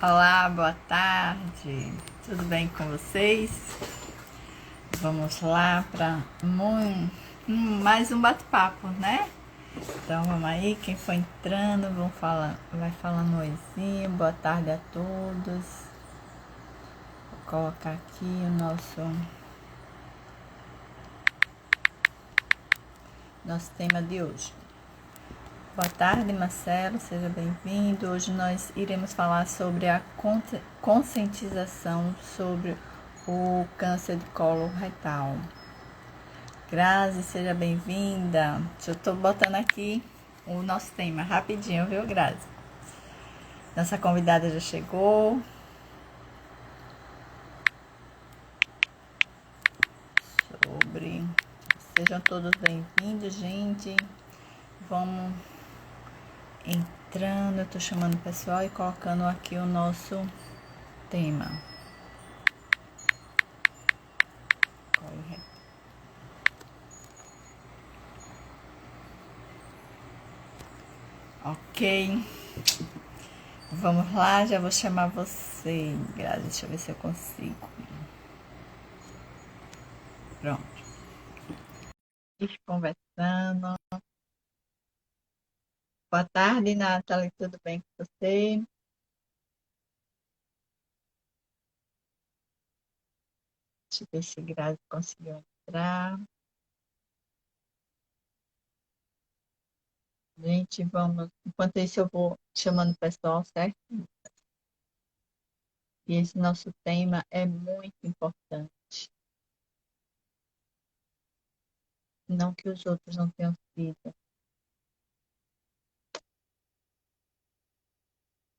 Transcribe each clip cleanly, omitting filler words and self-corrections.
Olá, boa tarde. Tudo bem com vocês? Vamos lá para mais um bate-papo, né? Então vamos aí, quem for entrando, vai falando um oizinho, boa tarde a todos. Vou colocar aqui o nosso tema de hoje. Boa tarde, Marcelo, seja bem-vindo. Hoje nós iremos falar sobre a conscientização sobre o câncer de colo retal. Grazi, seja bem-vinda. Eu estou botando aqui o nosso tema rapidinho, viu, Grazi? Nossa convidada já chegou. Sejam todos bem-vindos, gente. Vamos entrando, eu tô chamando o pessoal e colocando aqui o nosso tema. Ok. Vamos lá, já vou chamar você, Grazi. Deixa eu ver se eu consigo. Pronto. Conversando. Boa tarde, Nathalie. Tudo bem com você? Deixa eu ver se Grazi conseguiu entrar. Gente, vamos. Enquanto isso, eu vou chamando o pessoal, certo? E esse nosso tema é muito importante. Não que os outros não tenham sido.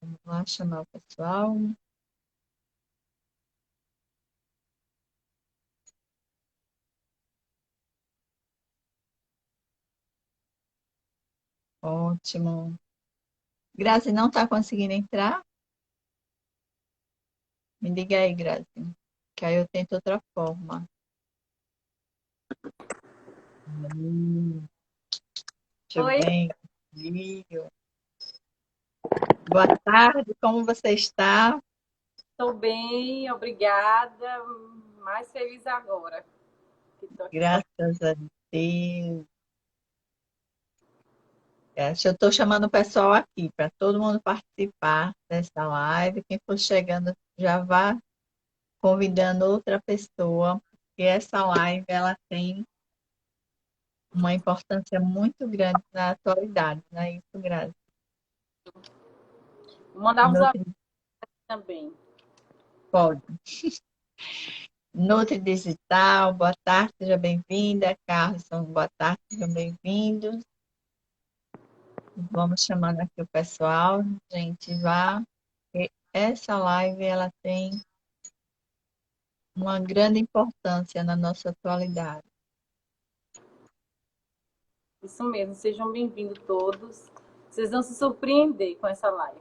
Vamos lá chamar o pessoal. Ótimo. Grazi não está conseguindo entrar? Me diga aí, Grazi, que aí eu tento outra forma. Deixa eu Oi, ver. Vídeo. Boa tarde, como você está? estou bem, obrigada. Mais feliz agora que estou aqui com Graças a Deus. Eu estou chamando o pessoal aqui para todo mundo participar dessa live. Quem for chegando já vá convidando outra pessoa, porque essa live ela tem uma importância muito grande na atualidade, não é isso, Grazi? Vou mandar uns abraços Nutri, também. pode. Nutri Digital, boa tarde, seja bem-vinda. Carlson, boa tarde, sejam bem-vindos. Vamos chamando aqui o pessoal, gente, vá. Essa live ela tem uma grande importância na nossa atualidade. Isso mesmo, sejam bem-vindos todos. Vocês vão se surpreender com essa live.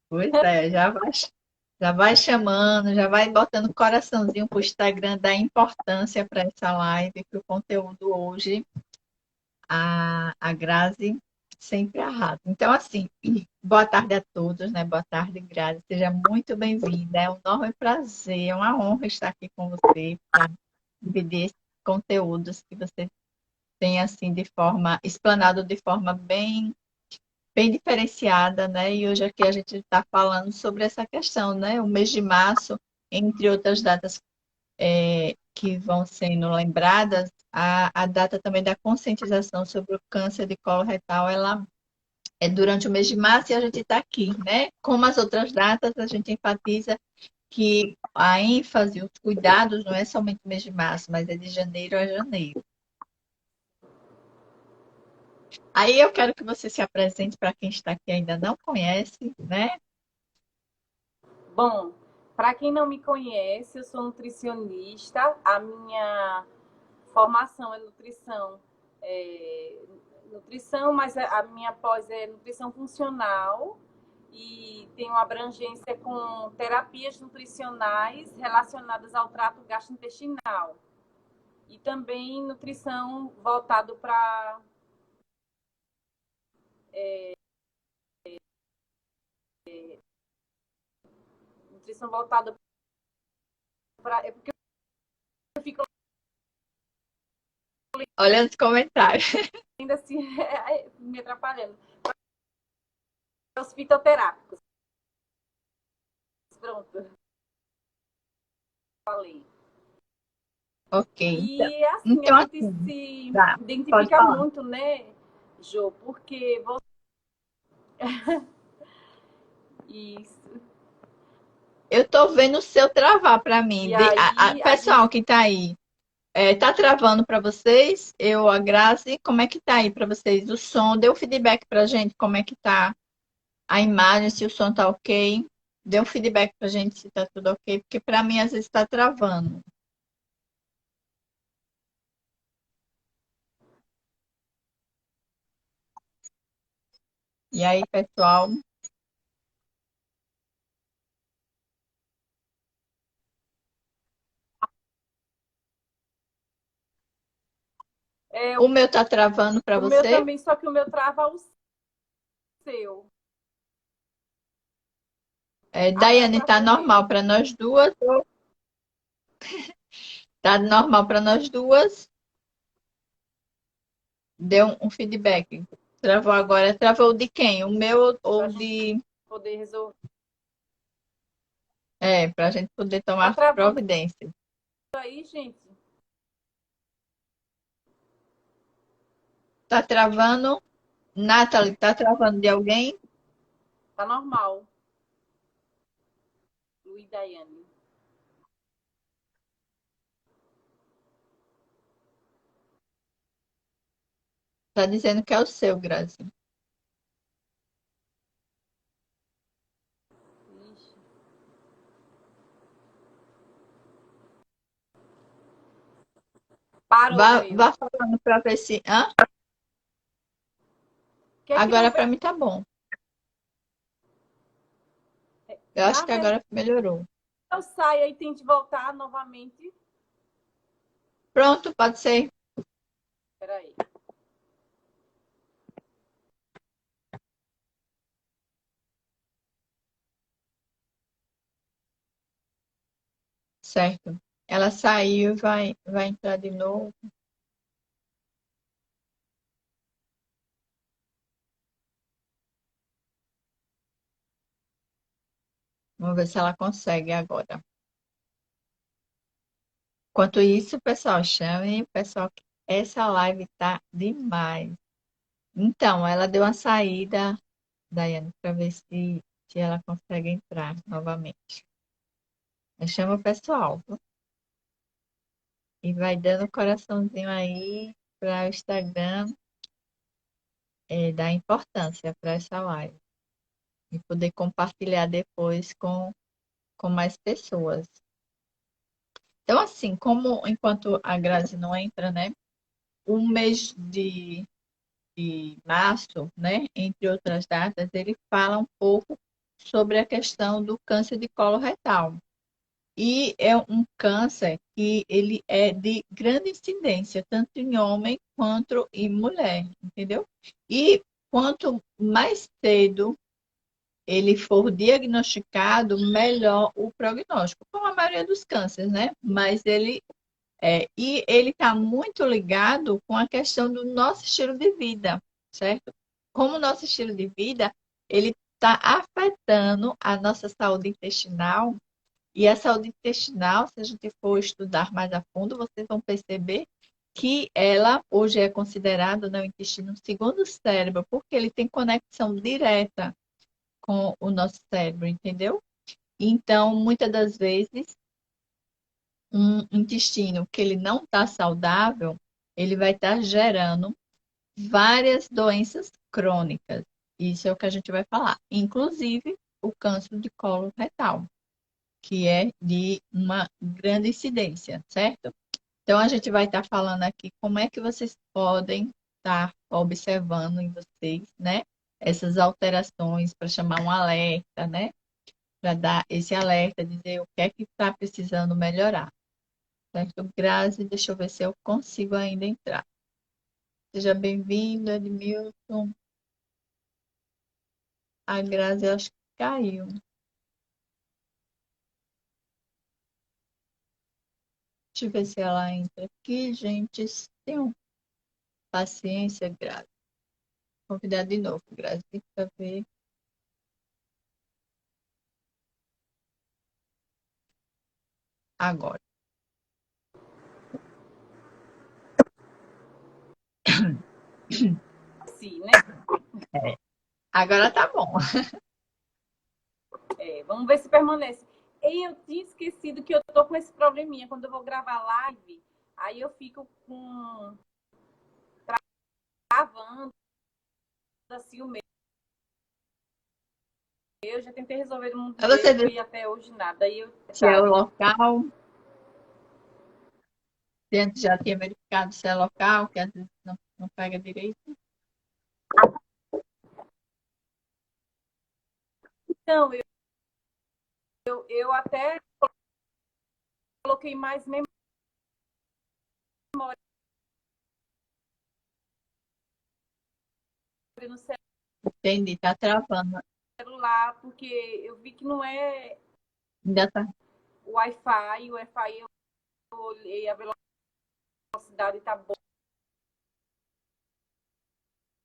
Pois é, já vai chamando, já vai botando coraçãozinho para o Instagram da importância para essa live, que o conteúdo hoje, a Grazi sempre arrasa. Então, assim, boa tarde a todos, né? Boa tarde, Grazi, seja muito bem-vinda. É um enorme prazer, é uma honra estar aqui com você para dividir esses conteúdos que você tem, assim, de forma, explanado de forma bem diferenciada, né? E hoje aqui a gente está falando sobre essa questão, né? O mês de março, entre outras datas que vão sendo lembradas, a data também da conscientização sobre o câncer de colo retal, ela é durante o mês de março e a gente está aqui, né? Como as outras datas, a gente enfatiza que a ênfase, os cuidados não é somente o mês de março, mas é de janeiro a janeiro. Aí eu quero que você se apresente para quem está aqui e ainda não conhece, né? Bom, para quem não me conhece, eu sou nutricionista. A minha formação é nutrição, mas a minha pós é nutrição funcional e tenho abrangência com terapias nutricionais relacionadas ao trato gastrointestinal e também nutrição voltado para nutrição voltada para. É porque eu fico Olhando os comentários. ainda assim me atrapalhando. Os fitoterápicos. Pronto, falei. Ok, então, E assim, a então gente assim, se tá, pode identifica falar. muito, né, Jo? Porque você. Isso. Eu tô vendo o seu travar para mim. E aí a Pessoal gente. que tá aí, tá travando para vocês? Eu, a Grazi, como é que tá aí para vocês? O som, dê um feedback pra gente, como é que tá a imagem, se o som tá ok. Dê um feedback pra gente se tá tudo ok, porque para mim às vezes tá travando. E aí, pessoal? É, O meu tá travando para o meu você? também, só que o meu trava o seu. Agora Daiane, tá travou o meu. normal para nós duas? Tá normal para nós duas? Deu um feedback. Travou agora. Travou de quem? O meu Pra ou gente de. poder resolver. Para a gente poder Tá tomar travando providência. aí, gente? Tá travando? Nathalie, tá travando de alguém? Tá normal. Luiz Daiane. Tá dizendo que é o seu, Grazi. Ixi. Parou o meu. Vá falando para ver se. Hã? Quer que eu Agora para mim tá bom. Eu acho na que verdade agora melhorou. eu saia e tente voltar novamente? Pronto, pode ser. Peraí. Certo. Ela saiu e vai entrar de novo. Vamos ver se ela consegue agora. Enquanto isso, pessoal, chame o pessoal. Essa live tá demais. Então, ela deu uma saída, Daiane, para ver se ela consegue entrar novamente. Mas chama o pessoal, viu? E vai dando coraçãozinho aí para o Instagram dar importância para essa live. E poder compartilhar depois com mais pessoas. Então, assim, como enquanto a Grazi não entra, né? O mês de março, né, entre outras datas, ele fala um pouco sobre a questão do câncer de colo retal. E é um câncer que ele é de grande incidência, tanto em homem quanto em mulher, entendeu? E quanto mais cedo ele for diagnosticado, melhor o prognóstico, como a maioria dos cânceres, né? Mas e ele está muito ligado com a questão do nosso estilo de vida, certo? Como o nosso estilo de vida, ele está afetando a nossa saúde intestinal, e a saúde intestinal, se a gente for estudar mais a fundo, vocês vão perceber que ela hoje é considerada, né, o intestino um segundo cérebro, porque ele tem conexão direta com o nosso cérebro, entendeu? Então, muitas das vezes, um intestino que ele não está saudável, ele vai estar gerando várias doenças crônicas. Isso é o que a gente vai falar, inclusive o câncer de colo retal, que é de uma grande incidência, certo? Então a gente vai estar falando aqui como é que vocês podem estar observando em vocês, né? Essas alterações para chamar um alerta, né? Para dar esse alerta, dizer o que é que está precisando melhorar. Certo? Grazi, deixa eu ver se eu consigo ainda entrar. Seja bem-vindo, Edmilson. A Grazi, eu acho que caiu. Deixa eu ver se ela entra aqui, gente. Tenham paciência, Grazi. Convidar de novo, Grazi, para ver. Agora. Sim, né? É. Agora tá bom. Vamos ver se permanece. E eu tinha esquecido que eu tô com esse probleminha. Quando eu vou gravar live, aí eu fico com travando assim o meu. Eu já tentei resolver um Aí você jeito vê e até hoje nada. Aí eu se é o trava. local. Se antes já tinha verificado se é local, que às vezes não pega direito. Então, eu até coloquei mais memória no Entendi, tá travando. celular, porque eu vi que não é Ainda tá. Wi-Fi. O Wi-Fi eu olhei a velocidade tá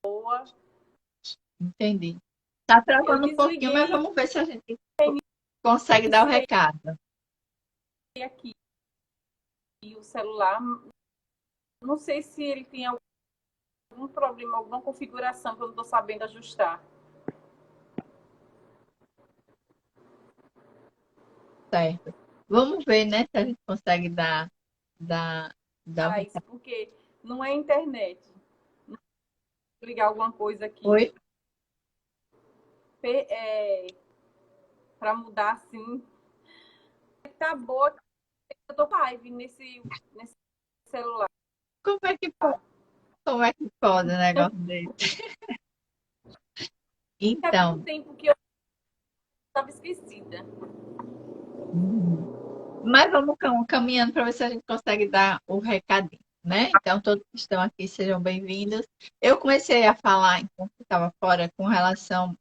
boa. Entendi. Tá Eu travando um pouquinho, mas desliguei vamos ver se a gente consegue dar o e recado. aqui o celular. Não sei se ele tem algum problema, alguma configuração que eu não estou sabendo ajustar. Certo. Vamos ver, né, se a gente consegue dar o Isso recado. porque não é internet. Vou ligar alguma coisa aqui. Oi? Para mudar assim. Tá boa. Eu tô com live nesse celular. Como é que pode, como é que pode um negócio desse? É tanto Então, tempo que eu estava esquecida. mas vamos caminhando para ver se a gente consegue dar o recadinho, né? Então, todos que estão aqui sejam bem-vindos. Eu comecei a falar, enquanto estava fora, com relação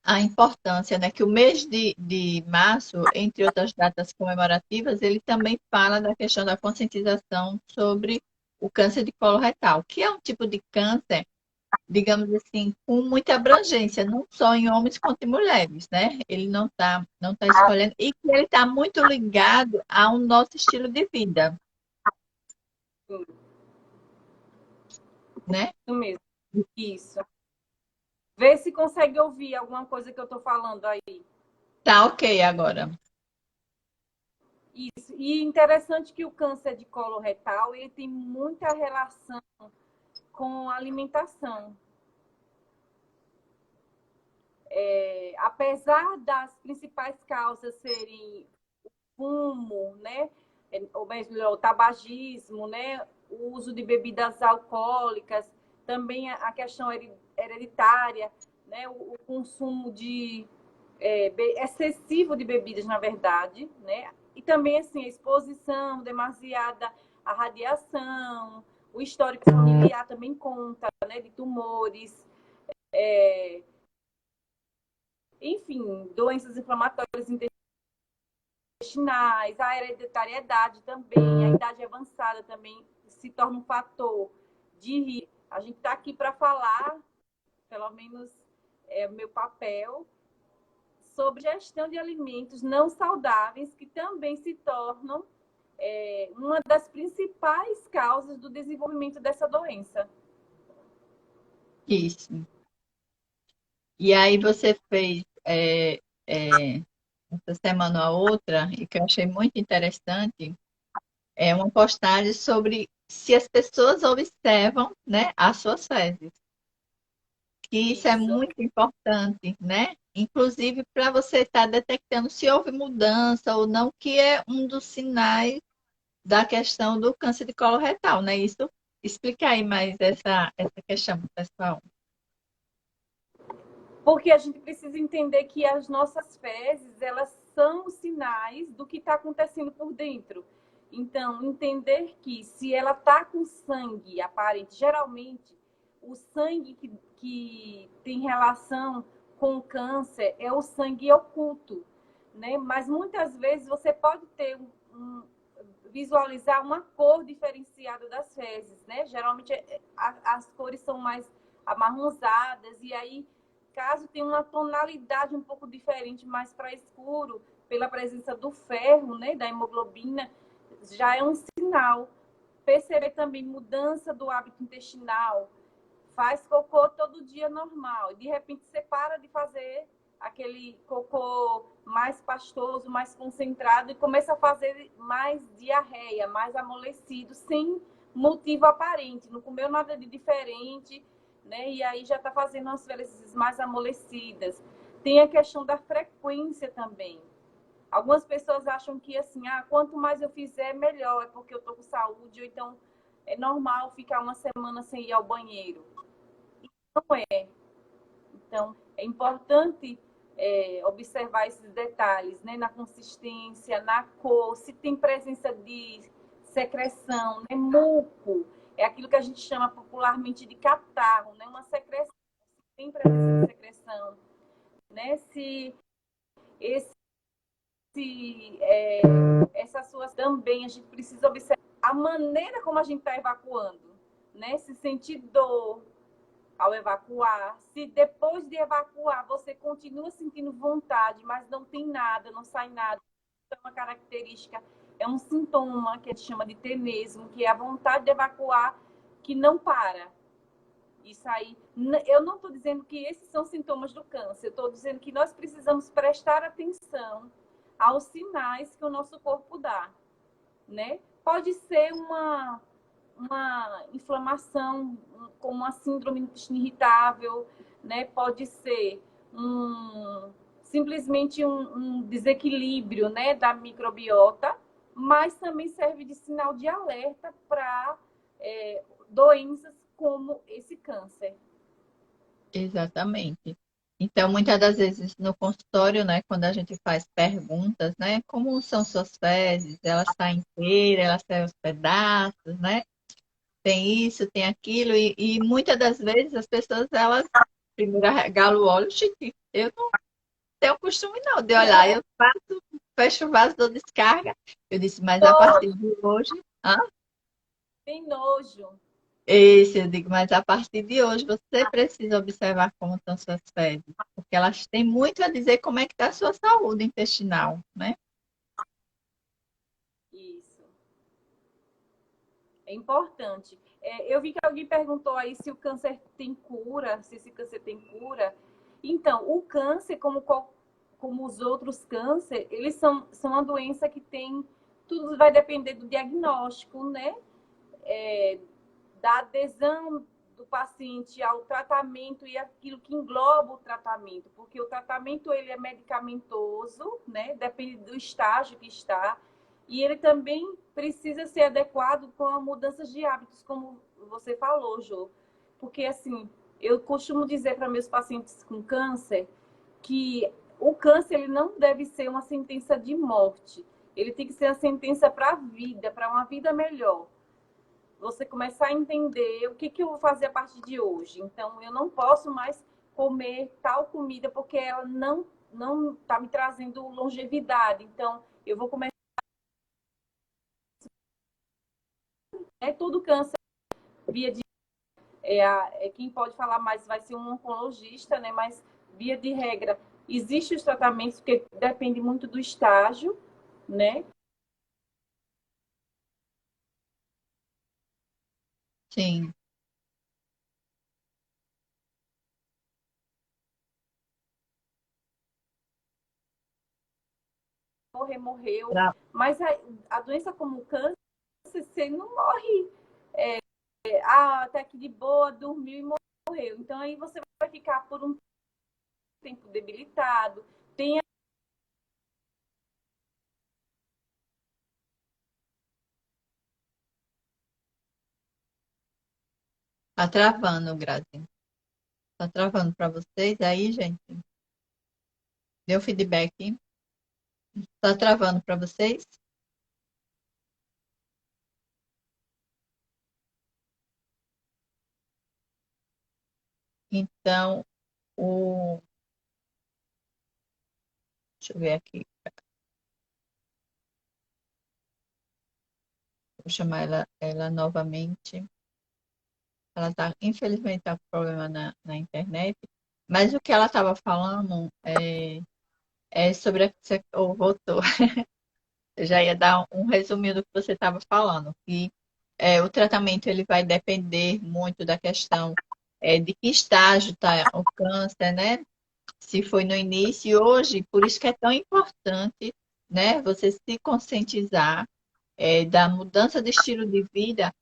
à importância, né? Que o mês de março, entre outras datas comemorativas, ele também fala da questão da conscientização sobre o câncer de colo retal, que é um tipo de câncer, digamos assim, com muita abrangência, não só em homens quanto em mulheres, né? Ele não tá escolhendo, e que ele está muito ligado ao nosso estilo de vida, Sim, né? isso mesmo. Isso. Vê se consegue ouvir alguma coisa que eu estou falando aí. Tá ok agora. Isso. E interessante que o câncer de colo retal ele tem muita relação com a alimentação. Apesar das principais causas serem fumo, né, ou melhor, o tabagismo, né, o uso de bebidas alcoólicas, também a questão hereditária, né, o consumo excessivo de bebidas, na verdade, né, e também assim a exposição demasiada à radiação, o histórico familiar também conta, né, de tumores, enfim, doenças inflamatórias intestinais, a hereditariedade também, a idade avançada também se torna um fator de risco. A gente está aqui para falar, pelo menos é o meu papel, sobre gestão de alimentos não saudáveis, que também se tornam uma das principais causas do desenvolvimento dessa doença. Isso. E aí você fez essa semana ou outra, e que eu achei muito interessante, é uma postagem sobre se as pessoas observam, né, as suas fezes. Que isso é Isso, muito importante, né? Inclusive para você estar detectando se houve mudança ou não, que é um dos sinais da questão do câncer de colo retal, né? Isso explica aí mais essa questão, pessoal. porque a gente precisa entender que as nossas fezes, elas são sinais do que está acontecendo por dentro. Então, entender que se ela está com sangue aparente, geralmente o sangue que tem relação com o câncer é o sangue oculto, né? Mas muitas vezes você pode ter visualizar uma cor diferenciada das fezes, né? Geralmente as cores são mais amarronzadas e aí, caso tenha uma tonalidade um pouco diferente, mais para escuro, pela presença do ferro, né, da hemoglobina, já é um sinal. Perceber também mudança do hábito intestinal, faz cocô todo dia normal, e de repente você para de fazer aquele cocô mais pastoso, mais concentrado, e começa a fazer mais diarreia, mais amolecido, sem motivo aparente, não comeu nada de diferente, né? E aí já está fazendo as fezes mais amolecidas. Tem a questão da frequência também. Algumas pessoas acham que assim, quanto mais eu fizer, melhor, é porque eu estou com saúde, ou então é normal ficar uma semana sem ir ao banheiro. Não é. Então, é importante observar esses detalhes, né? Na consistência, na cor, se tem presença de secreção, né? Muco, é aquilo que a gente chama popularmente de catarro, né? Uma secreção, se tem presença de secreção, né? Se esse, essas suas também, a gente precisa observar a maneira como a gente está evacuando, né? Se sentir dor ao evacuar, se depois de evacuar você continua sentindo vontade, mas não tem nada, não sai nada, é uma característica, é um sintoma que a gente chama de tenesmo, que é a vontade de evacuar que não para. Isso aí, eu não estou dizendo que esses são sintomas do câncer, eu estou dizendo que nós precisamos prestar atenção aos sinais que o nosso corpo dá, né? Pode ser uma inflamação, como uma síndrome irritável, né? Pode ser simplesmente um desequilíbrio, né, da microbiota, mas também serve de sinal de alerta para doenças como esse câncer. Exatamente. Então, muitas das vezes no consultório, né, quando a gente faz perguntas, né, como são suas fezes? Elas saem inteiras, elas saem aos pedaços, né? Tem isso, tem aquilo, e muitas das vezes as pessoas, elas primeiro arregalam o olho, gente, eu não tenho costume não de olhar, eu faço, fecho o vaso, dou descarga. Eu disse, mas a partir de hoje, Tem nojo. Esse, eu digo, mas a partir de hoje você precisa observar como estão suas fezes, porque elas têm muito a dizer como é que está a sua saúde intestinal, né? Isso. É importante. Eu vi que alguém perguntou aí se o câncer tem cura, se esse câncer tem cura. Então, o câncer, como os outros câncer, eles são uma doença que tem. Tudo vai depender do diagnóstico, né? Da adesão do paciente ao tratamento e aquilo que engloba o tratamento, porque o tratamento ele é medicamentoso, né? Depende do estágio que está, e ele também precisa ser adequado com mudanças de hábitos, como você falou, Jô. Porque assim, eu costumo dizer para meus pacientes com câncer que o câncer ele não deve ser uma sentença de morte, ele tem que ser a sentença para a vida, para uma vida melhor. Você começar a entender o que eu vou fazer a partir de hoje. Então, eu não posso mais comer tal comida porque ela não está me trazendo longevidade. Então, eu vou começar. Todo câncer, via de. Quem pode falar mais vai ser um oncologista, né? Mas, via de regra, existem os tratamentos, que depende muito do estágio, né? Sim. Morreu. Pra- Mas a doença como o câncer, você não morre até que de boa, dormiu e morreu. Então aí você vai ficar por um tempo debilitado. Tem Tá travando, Grazi. Tá travando para vocês aí, gente? Deu feedback? Tá travando para vocês? Então, deixa eu ver aqui. Vou chamar ela novamente. Ela tá, infelizmente, está com problema na internet. Mas o que ela estava falando é sobre a. Ou voltou. Eu já ia dar um resuminho do que você estava falando. Que o tratamento ele vai depender muito da questão de que estágio está o câncer, né? Se foi no início e hoje, por isso que é tão importante, né? Você se conscientizar da mudança de estilo de vida,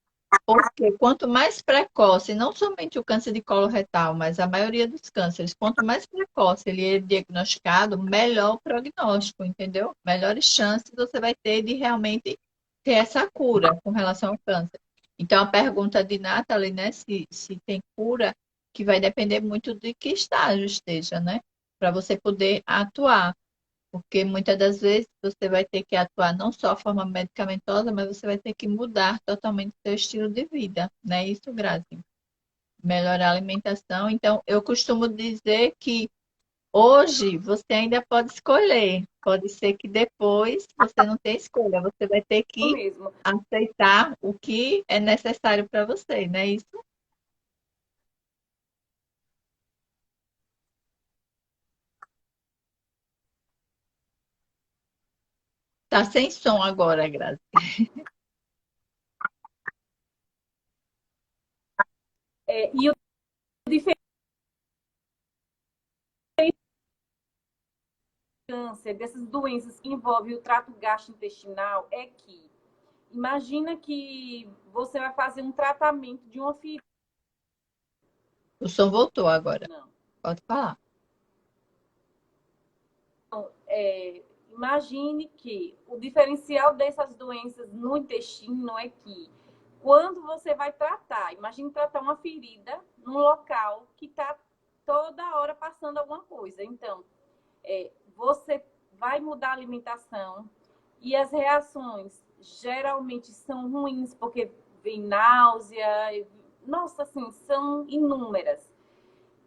porque quanto mais precoce, não somente o câncer de colo retal, mas a maioria dos cânceres, quanto mais precoce ele é diagnosticado, melhor o prognóstico, entendeu? Melhores chances você vai ter de realmente ter essa cura com relação ao câncer. Então, a pergunta de Nathalie, né, se tem cura, que vai depender muito de que estágio esteja, né? Para você poder atuar. Porque muitas das vezes você vai ter que atuar não só de forma medicamentosa, mas você vai ter que mudar totalmente o seu estilo de vida, né? Isso, Grazi. Melhorar a alimentação. Então, eu costumo dizer que hoje você ainda pode escolher. Pode ser que depois você não tenha escolha. Você vai ter Isso que mesmo. aceitar o que é necessário para você, né? Isso tá sem som agora, Grazi. E o diferente câncer dessas doenças que envolvem o trato gastrointestinal é que imagina que você vai fazer um tratamento de uma ferida. O som voltou agora. Pode falar. Imagine que o diferencial dessas doenças no intestino é que quando você vai tratar, imagine tratar uma ferida num local que está toda hora passando alguma coisa. Então, você vai mudar a alimentação e as reações geralmente são ruins, porque vem náusea, nossa, assim, são inúmeras.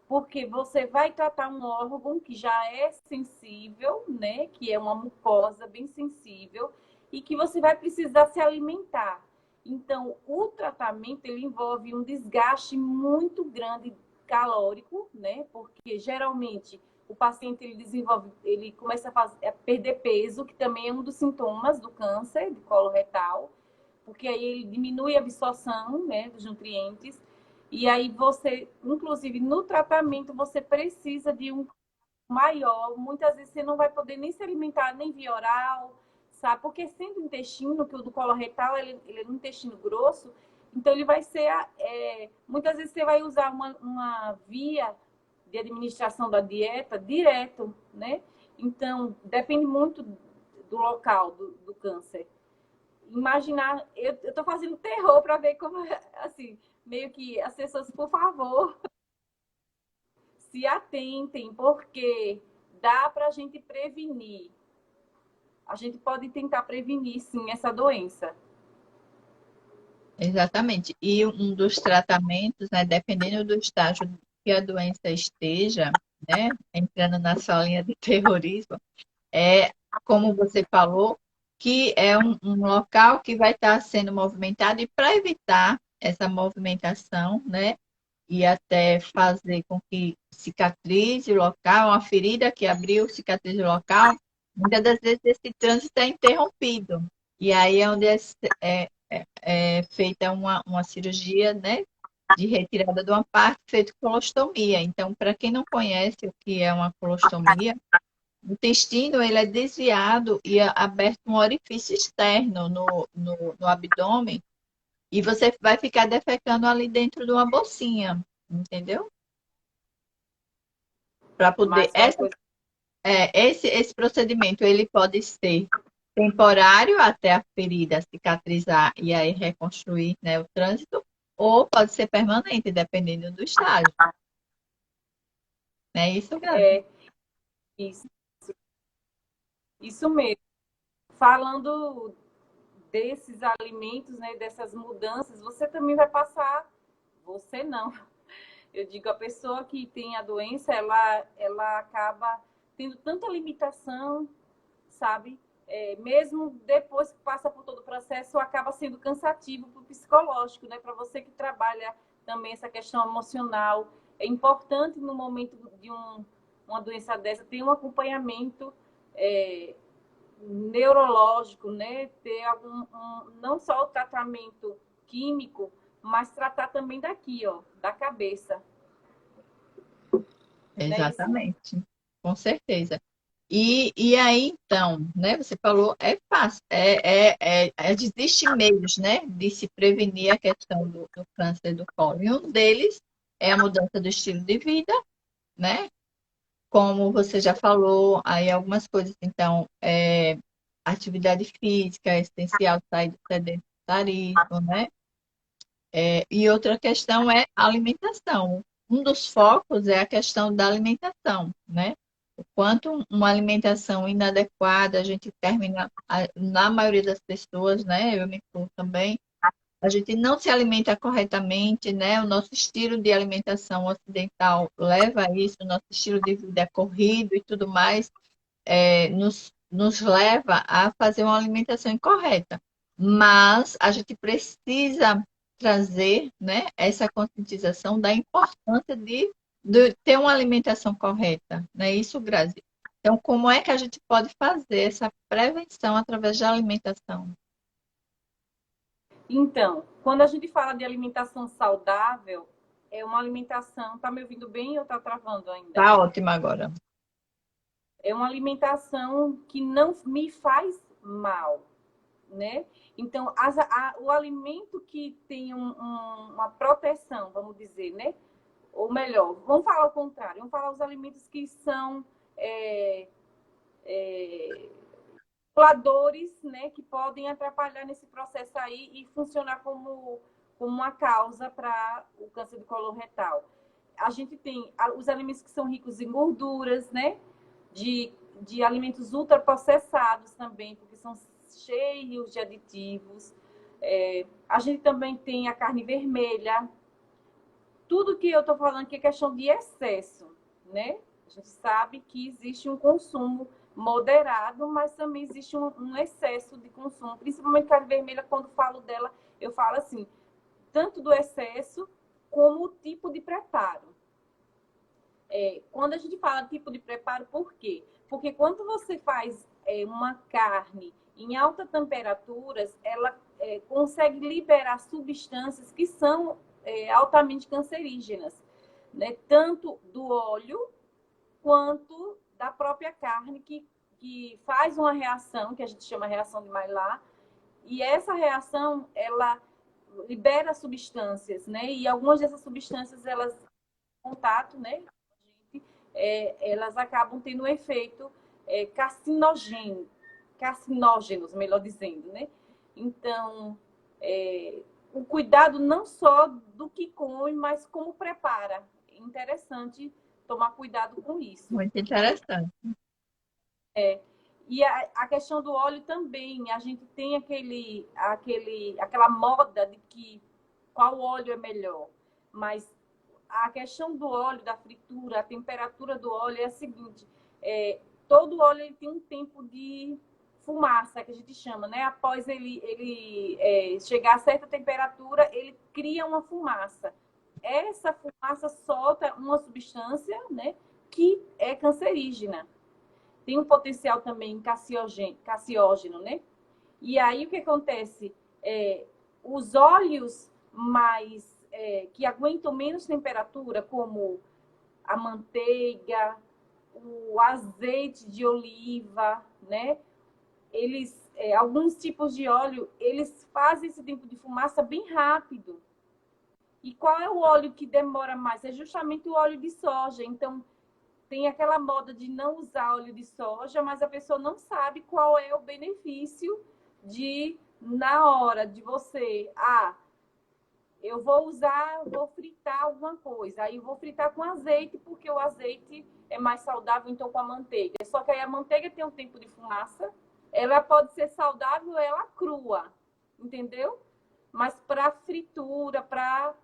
Porque você vai tratar um órgão que já é sensível, né? Que é uma mucosa bem sensível e que você vai precisar se alimentar. Então, o tratamento ele envolve um desgaste muito grande calórico, né? Porque geralmente o paciente ele desenvolve, ele começa a perder peso, que também é um dos sintomas do câncer de colo retal, porque aí ele diminui a absorção, né, dos nutrientes. E aí você, inclusive no tratamento, você precisa de um maior. Muitas vezes você não vai poder nem se alimentar nem via oral, sabe? Porque sendo o intestino, que o do colo retal, ele é um intestino grosso, então ele vai ser. Muitas vezes você vai usar uma via de administração da dieta direto, né? Então, depende muito do local do câncer. Imaginar, eu estou fazendo terror para ver como, assim, meio que as pessoas, por favor, se atentem, porque dá para a gente prevenir. A gente pode tentar prevenir, sim, essa doença. Exatamente. E um dos tratamentos, né, dependendo do estágio que a doença esteja, né, entrando na sua linha de terrorismo, é, como você falou, que é um local que vai estar sendo movimentado e para evitar essa movimentação, né, e até fazer com que cicatrize o local, uma ferida que abriu, cicatrize o local, muitas das vezes esse trânsito é interrompido. E aí é onde é feita uma cirurgia, né, de retirada de uma parte, feita colostomia. Então, para quem não conhece o que é uma colostomia, o intestino ele é desviado e é aberto um orifício externo no abdômen e você vai ficar defecando ali dentro de uma bolsinha, entendeu? Para poder Mas é uma coisa. esse procedimento ele pode ser temporário até a ferida cicatrizar e aí reconstruir, né, o trânsito, ou pode ser permanente, dependendo do estágio. É isso, Gabi? É isso, isso mesmo. Falando desses alimentos, né, dessas mudanças, você também vai passar. Você não. Eu digo, a pessoa que tem a doença, ela acaba tendo tanta limitação, sabe? mesmo depois que passa por todo o processo, acaba sendo cansativo para o psicológico, né? Para você que trabalha também essa questão emocional. É importante no momento de uma doença dessa ter um acompanhamento neurológico, né? Ter não só o tratamento químico, mas tratar também daqui, ó, da cabeça. Não é isso? Exatamente, com certeza. E aí, então, né? Você falou, é fácil, existem meios, né, de se prevenir a questão do câncer do colo. E um deles é a mudança do estilo de vida, né? Como você já falou, aí algumas coisas, então, atividade física é essencial, sair do sedentarismo, né? E outra questão é a alimentação. Um dos focos é a questão da alimentação, né? O quanto uma alimentação inadequada, a gente termina, na maioria das pessoas, né? Eu me incluo também, a gente não se alimenta corretamente, né? O nosso estilo de alimentação ocidental leva a isso, o nosso estilo de vida corrido e tudo mais, nos leva a fazer uma alimentação incorreta. Mas a gente precisa trazer, né, essa conscientização da importância de ter uma alimentação correta. Não é isso, Grazi? Então, como é que a gente pode fazer essa prevenção através da alimentação? Então, quando a gente fala de alimentação saudável, é uma alimentação. Tá me ouvindo bem ou tá travando ainda? Tá ótimo agora. É uma alimentação que não me faz mal, né? Então, o alimento que tem uma proteção, vamos dizer, né? Ou melhor, vamos falar o contrário, vamos falar os alimentos que são reguladores, né? Que podem atrapalhar nesse processo aí e funcionar como uma causa para o câncer do colo retal. A gente tem os alimentos que são ricos em gorduras, né? De alimentos ultraprocessados também, porque são cheios de aditivos. A gente também tem a carne vermelha. Tudo que eu estou falando aqui é questão de excesso, né? A gente sabe que existe um consumo moderado, mas também existe um excesso de consumo, principalmente carne vermelha. Quando falo dela, eu falo assim, tanto do excesso como o tipo de preparo. Quando a gente fala tipo de preparo, por quê? Porque quando você faz uma carne em altas temperaturas, ela consegue liberar substâncias que são altamente cancerígenas, né? Tanto do óleo quanto da própria carne, que faz uma reação, que a gente chama reação de Maillard, e essa reação, ela libera substâncias, né? E algumas dessas substâncias, elas contato, né? Elas acabam tendo um efeito carcinógenos, melhor dizendo, né? Então, o cuidado não só do que come, mas como prepara. É interessante tomar cuidado com isso. Muito interessante. E a questão do óleo também, a gente tem aquela moda de que qual óleo é melhor, mas a questão do óleo, da fritura, a temperatura do óleo é a seguinte: todo óleo ele tem um tempo de fumaça, que a gente chama, né? Após ele chegar a certa temperatura, ele cria uma fumaça. Essa fumaça solta uma substância, né, que é cancerígena. Tem um potencial também cassiógeno, né? E aí o que acontece? Os óleos que aguentam menos temperatura, como a manteiga, o azeite de oliva, né? Alguns tipos de óleo, eles fazem esse tempo de fumaça bem rápido. E qual é o óleo que demora mais? É justamente o óleo de soja. Então, tem aquela moda de não usar óleo de soja, mas a pessoa não sabe qual é o benefício na hora de você, eu vou fritar alguma coisa, aí eu vou fritar com azeite, porque o azeite é mais saudável, então com a manteiga. Só que aí a manteiga tem um tempo de fumaça, ela pode ser saudável, ela crua, entendeu? Mas para fritura, para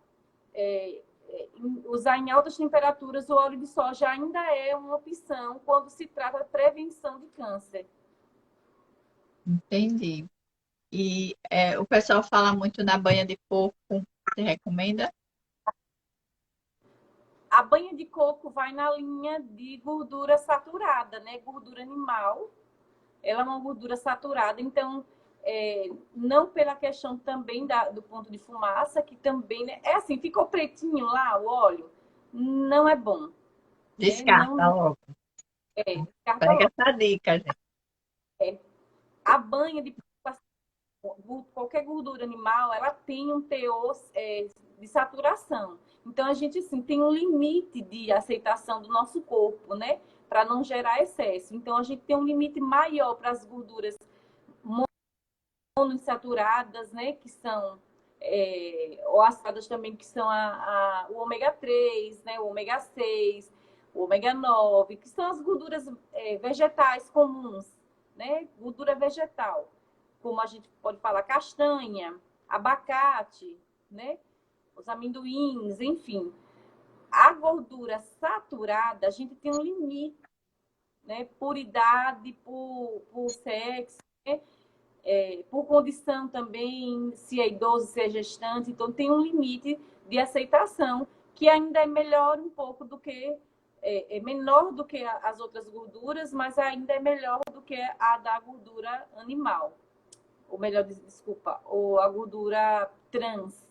usar em altas temperaturas, o óleo de soja ainda é uma opção quando se trata de prevenção de câncer. Entendi. E o pessoal fala muito na banha de porco. Você recomenda? A banha de coco vai na linha de gordura saturada, né? Gordura animal. Ela é uma gordura saturada, então não pela questão também do ponto de fumaça, que também, né? É assim, ficou pretinho lá o óleo, não é bom, né? Descarta Não logo. descarta Pega logo. essa dica, gente. A banha de qualquer gordura animal, ela tem um teor de saturação. Então, a gente, assim, tem um limite de aceitação do nosso corpo, né? Para não gerar excesso. Então, a gente tem um limite maior para as gorduras monoinsaturadas, né? Que são, ou ácidas também, que são o ômega 3, né? O ômega 6, o ômega 9, que são as gorduras vegetais comuns, né? Gordura vegetal, como a gente pode falar castanha, abacate, né? Os amendoins, enfim. A gordura saturada, a gente tem um limite, né? Por idade, por sexo, né? Por condição também, se é idoso, se é gestante, então tem um limite de aceitação que ainda é melhor um pouco do que menor do que as outras gorduras, mas ainda é melhor do que a da gordura animal, ou melhor, desculpa, ou a gordura trans.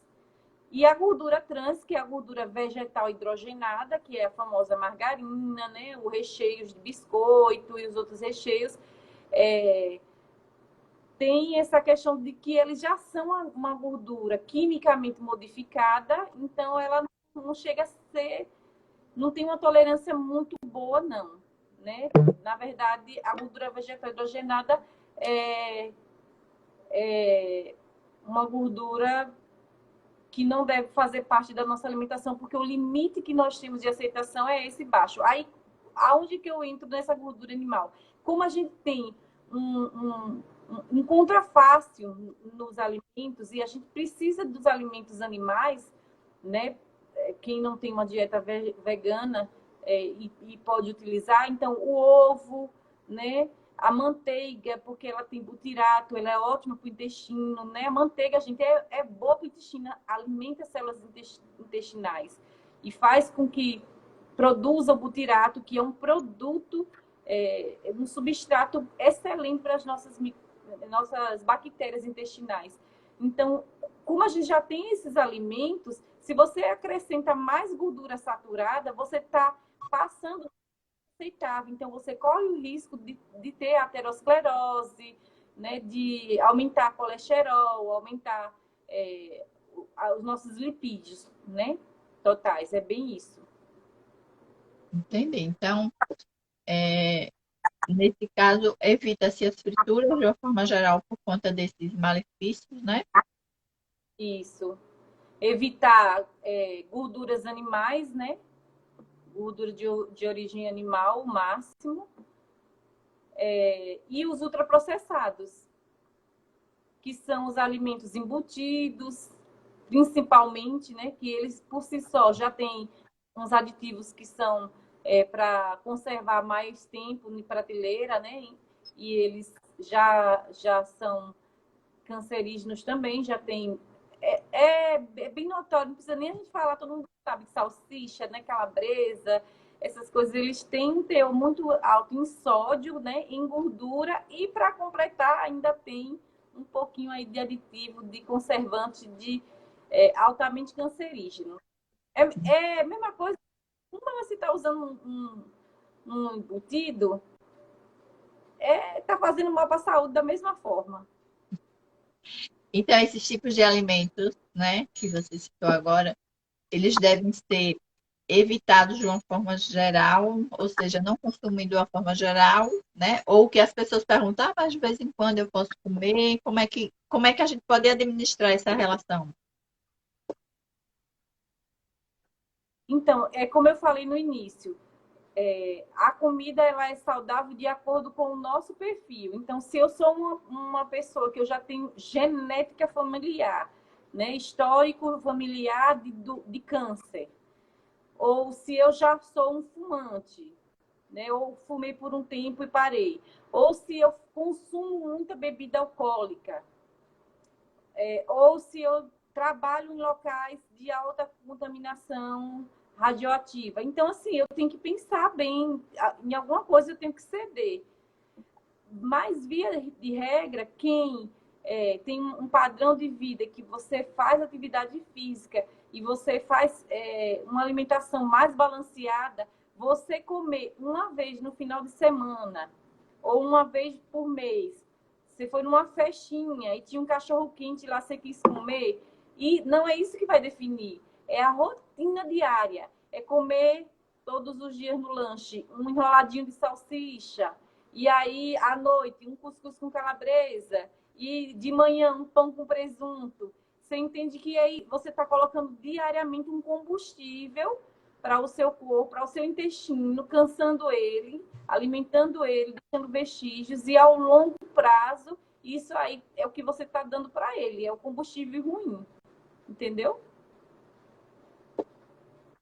E a gordura trans, que é a gordura vegetal hidrogenada, que é a famosa margarina, né? O recheio de biscoito e os outros recheios, tem essa questão de que eles já são uma gordura quimicamente modificada, então ela não chega a ser, não tem uma tolerância muito boa, não. Né? Na verdade, a gordura vegetal hidrogenada é uma gordura que não deve fazer parte da nossa alimentação, porque o limite que nós temos de aceitação é esse baixo. Aí, aonde que eu entro nessa gordura animal? Como a gente tem um contrafácil nos alimentos e a gente precisa dos alimentos animais, né? Quem não tem uma dieta vegana e pode utilizar, então o ovo, né? A manteiga, porque ela tem butirato, ela é ótima para o intestino, né? A manteiga, a gente, é boa para o intestino, alimenta as células intestinais e faz com que produza o butirato, que é um produto, um substrato excelente para as nossas bactérias intestinais. Então, como a gente já tem esses alimentos, se você acrescenta mais gordura saturada, você está passando aceitável. Então, você corre o risco de ter aterosclerose, né, de aumentar colesterol, aumentar os nossos lipídios, né, totais. É bem isso. Entendi. Então, nesse caso, evita-se as frituras de uma forma geral por conta desses malefícios, né? Isso. Evitar gorduras animais, né? Gordura de origem animal, o máximo. E os ultraprocessados, que são os alimentos embutidos, principalmente, né? Que eles, por si só, já têm uns aditivos que são para conservar mais tempo em prateleira, né? E eles já são cancerígenos também, já tem. É bem notório, não precisa nem a gente falar, todo mundo sabe que salsicha, né, calabresa, essas coisas, eles têm um teor muito alto em sódio, né, em gordura, e para completar ainda tem um pouquinho aí de aditivo, de conservante, de altamente cancerígeno. É a mesma coisa, como você está usando um embutido, está fazendo mal para a saúde da mesma forma. Então, esses tipos de alimentos, né, que você citou agora, eles devem ser evitados de uma forma geral, ou seja, não consumir de uma forma geral, né? Ou que as pessoas perguntam, mas de vez em quando eu posso comer, como é que a gente pode administrar essa relação? Então, é como eu falei no início, a comida ela é saudável de acordo com o nosso perfil. Então, se eu sou uma pessoa que eu já tenho genética familiar, né, histórico familiar de câncer, ou se eu já sou um fumante, né, ou fumei por um tempo e parei, ou se eu consumo muita bebida alcoólica, ou se eu trabalho em locais de alta contaminação radioativa. Então, assim, eu tenho que pensar bem, em alguma coisa eu tenho que ceder. Mas, via de regra, quem tem um padrão de vida que você faz atividade física e você faz uma alimentação mais balanceada, você comer uma vez no final de semana ou uma vez por mês, você foi numa festinha e tinha um cachorro quente lá, você quis comer, e não é isso que vai definir, é a rotina diária, é comer todos os dias no lanche um enroladinho de salsicha, e aí à noite um cuscuz com calabresa, e de manhã um pão com presunto. Você entende que aí você está colocando diariamente um combustível para o seu corpo, para o seu intestino, cansando ele, alimentando ele, deixando vestígios, e ao longo prazo, isso aí é o que você está dando para ele, é o combustível ruim. Entendeu?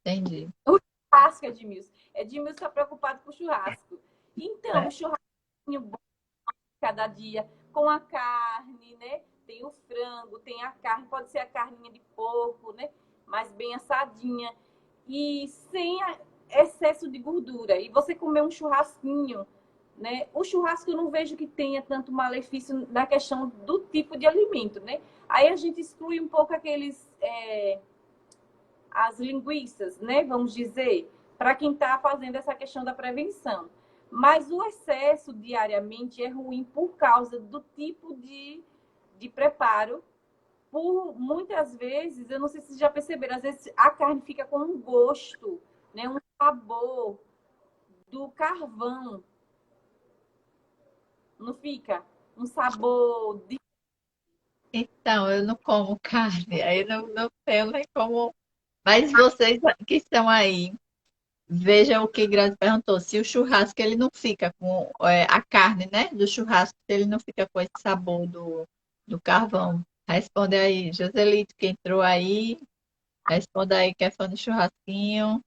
Entendi. O churrasco, Edmilson. Edmilson está preocupado com o churrasco. Então, o churrasquinho bom cada dia, com a carne, né? Tem o frango, tem a carne, pode ser a carninha de porco, né? Mas bem assadinha. E sem excesso de gordura. E você comer um churrasquinho, né? O churrasco eu não vejo que tenha tanto malefício na questão do tipo de alimento, né? Aí a gente exclui um pouco as linguiças, né? Vamos dizer, para quem está fazendo essa questão da prevenção. Mas o excesso diariamente é ruim por causa do tipo de preparo. Por muitas vezes, eu não sei se vocês já perceberam, às vezes a carne fica com um gosto, né? Um sabor do carvão. Não fica? Um sabor de... Então, eu não como carne, aí eu não tenho nem como. Mas vocês que estão aí, vejam o que Grazi perguntou: se o churrasco ele não fica com a carne, né? Do churrasco, se ele não fica com esse sabor do carvão. Responde aí, Joselito, que entrou aí. Responde aí que é fã do churrasquinho.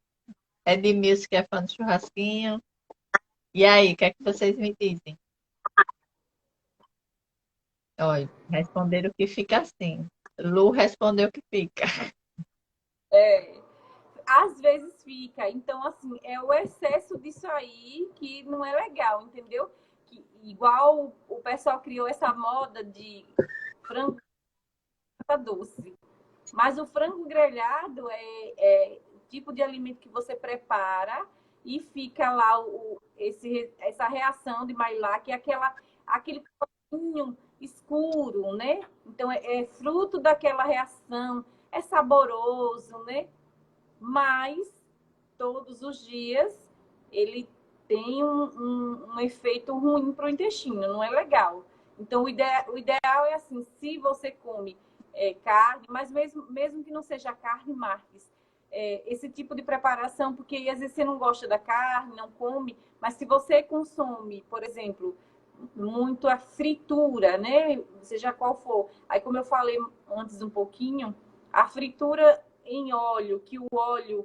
Edmilson, que é fã do churrasquinho. E aí, o que é que vocês me dizem? Olha, responderam que fica assim. Lu respondeu que fica. É, às vezes fica. Então, assim, é o excesso disso aí que não é legal, entendeu? Que, igual o pessoal criou essa moda de frango doce. Mas o frango grelhado é o tipo de alimento que você prepara e fica lá essa reação de Maillard, que é aquele pouquinho escuro, né? Então, é fruto daquela reação, é saboroso, né? Mas todos os dias ele tem um efeito ruim para o intestino, não é legal. Então, o ideal é assim, se você come carne, mas mesmo que não seja carne, Marques, esse tipo de preparação, porque às vezes você não gosta da carne, não come, mas se você consome, por exemplo, muito a fritura, né? Seja qual for. Aí, como eu falei antes um pouquinho, a fritura em óleo, que o óleo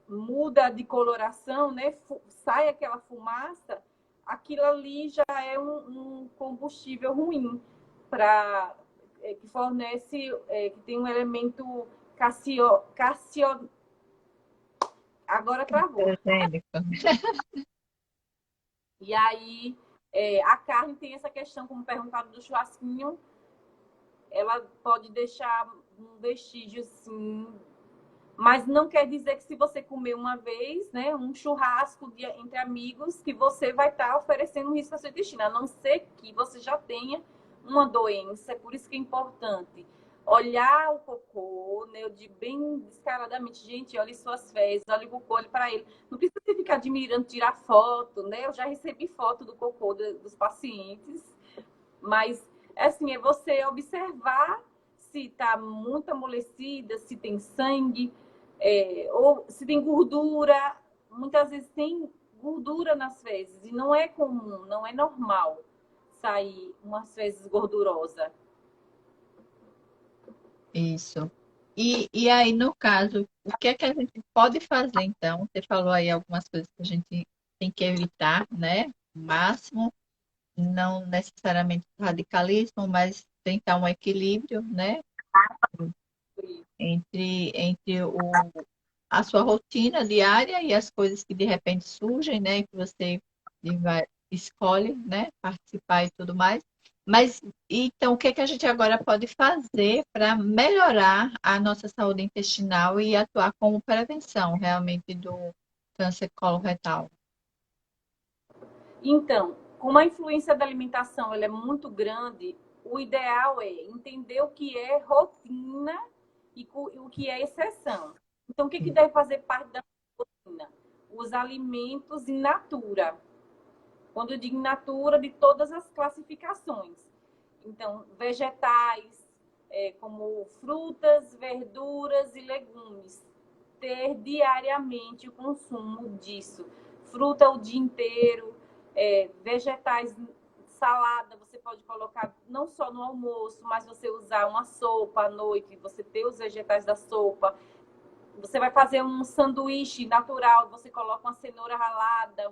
muda de coloração, né? Sai aquela fumaça, aquilo ali já é um combustível ruim para que fornece, que tem um elemento cassio, agora travou. E aí a carne tem essa questão, como perguntado do churrasquinho, ela pode deixar um vestígio assim, mas não quer dizer que se você comer uma vez, né, um churrasco entre amigos, que você vai estar oferecendo um risco à sua intestino, a não ser que você já tenha uma doença. É por isso que é importante olhar o cocô, né, eu digo bem descaradamente, gente, olhe suas fezes, olhe o cocô, olhe para ele. Não precisa ficar admirando, tirar foto, né? Eu já recebi foto do cocô dos pacientes, mas assim, é você observar se está muito amolecida, se tem sangue, ou se tem gordura. Muitas vezes tem gordura nas fezes e não é comum, não é normal sair umas fezes gordurosas. Isso. E aí, no caso, o que é que a gente pode fazer, então? Você falou aí algumas coisas que a gente tem que evitar, né? máximo, não necessariamente radicalismo, mas tentar um equilíbrio, né? A sua rotina diária e as coisas que de repente surgem, né? Que você escolhe, né? Participar e tudo mais. Mas então, o que é que a gente agora pode fazer para melhorar a nossa saúde intestinal e atuar como prevenção realmente do câncer coloretal? Então, como a influência da alimentação ela é muito grande, o ideal é entender o que é rotina e o que é exceção. Então, o que, que deve fazer parte da rotina? Os alimentos in natura. Quando eu digo in natura, de todas as classificações. Então, vegetais, como frutas, verduras e legumes. Ter diariamente o consumo disso. Fruta o dia inteiro, vegetais, salada, você pode colocar não só no almoço, mas você usar uma sopa à noite, você ter os vegetais da sopa. Você vai fazer um sanduíche natural, você coloca uma cenoura ralada,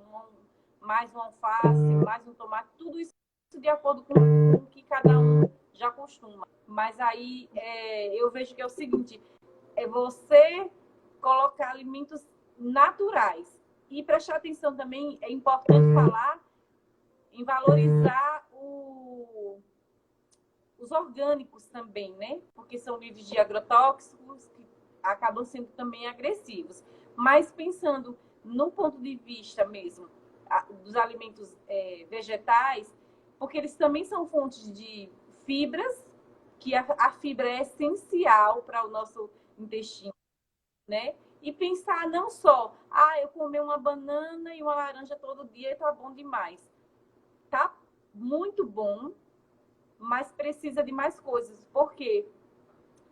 mais um alface, mais um tomate, tudo isso de acordo com o que cada um já costuma. Mas aí eu vejo que é o seguinte, é você colocar alimentos naturais. E prestar atenção também, é importante falar em valorizar os orgânicos também, né? Porque são livres de agrotóxicos que acabam sendo também agressivos. Mas pensando no ponto de vista mesmo dos alimentos vegetais, porque eles também são fontes de fibras, que a fibra é essencial para o nosso intestino, né? E pensar não só, eu comer uma banana e uma laranja todo dia tá bom demais. Tá muito bom, mas precisa de mais coisas. Porque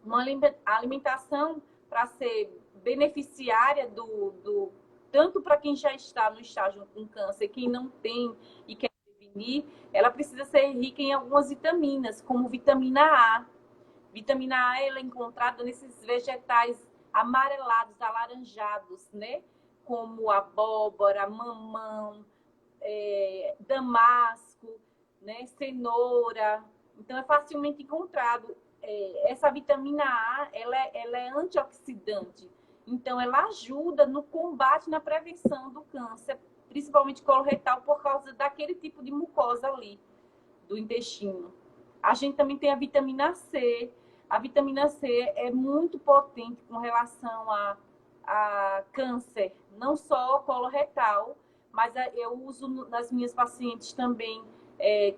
uma alimentação para ser beneficiária tanto para quem já está no estágio com câncer, quem não tem e quer prevenir, ela precisa ser rica em algumas vitaminas, como vitamina A. Vitamina A ela é encontrada nesses vegetais amarelados, alaranjados, né? Como abóbora, mamão, damasco, né? Cenoura. Então é facilmente encontrado. Essa vitamina A ela é antioxidante. Então ela ajuda no combate, na prevenção do câncer, principalmente coloretal, por causa daquele tipo de mucosa ali do intestino. A gente também tem a vitamina C. A vitamina C é muito potente com relação a câncer, não só coloretal, mas eu uso nas minhas pacientes também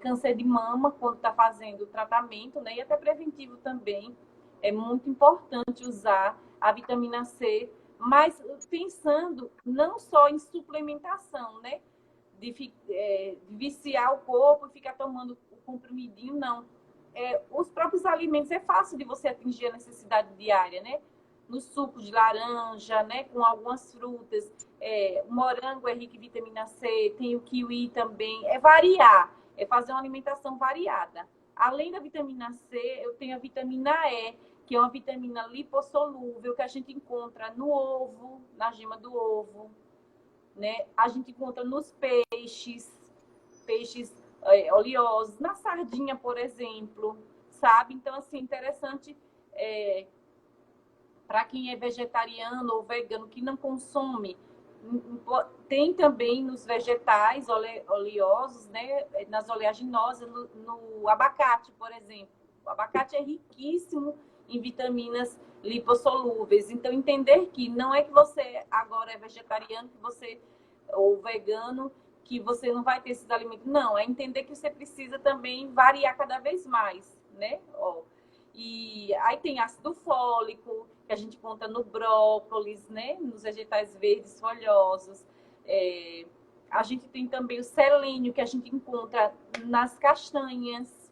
câncer de mama, quando está fazendo o tratamento, né? E até preventivo também. É muito importante usar a vitamina C, mas pensando não só em suplementação, né? De viciar o corpo e ficar tomando o comprimidinho, não. Os próprios alimentos, é fácil de você atingir a necessidade diária, né? No suco de laranja, né? Com algumas frutas. O morango é rico em vitamina C, tem o kiwi também. É variar, é fazer uma alimentação variada. Além da vitamina C, eu tenho a vitamina E, que é uma vitamina lipossolúvel que a gente encontra no ovo, na gema do ovo, né? A gente encontra nos peixes oleosos, na sardinha, por exemplo, sabe? Então, assim, interessante para quem é vegetariano ou vegano que não consome. Tem também nos vegetais oleosos, né? Nas oleaginosas, no abacate, por exemplo. O abacate é riquíssimo em vitaminas lipossolúveis. Então, entender que não é que você agora é vegetariano, que você ou vegano, que você não vai ter esses alimentos. Não, é entender que você precisa também variar cada vez mais, né? E aí tem ácido fólico, que a gente encontra no brócolis, né? Nos vegetais verdes folhosos. A gente tem também o selênio, que a gente encontra nas castanhas,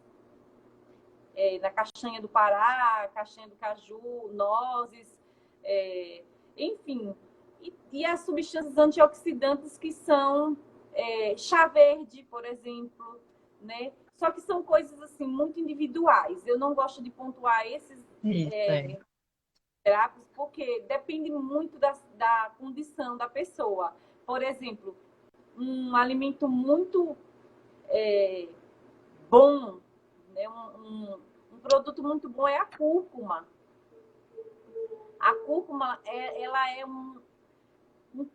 na castanha do Pará, castanha do caju, nozes, enfim. E as substâncias antioxidantes que são chá verde, por exemplo, né? Só que são coisas assim muito individuais. Eu não gosto de pontuar esses Isso. terápicos porque depende muito da condição da pessoa. Por exemplo, um alimento muito bom, né? Um produto muito bom é a cúrcuma. A cúrcuma, ela é um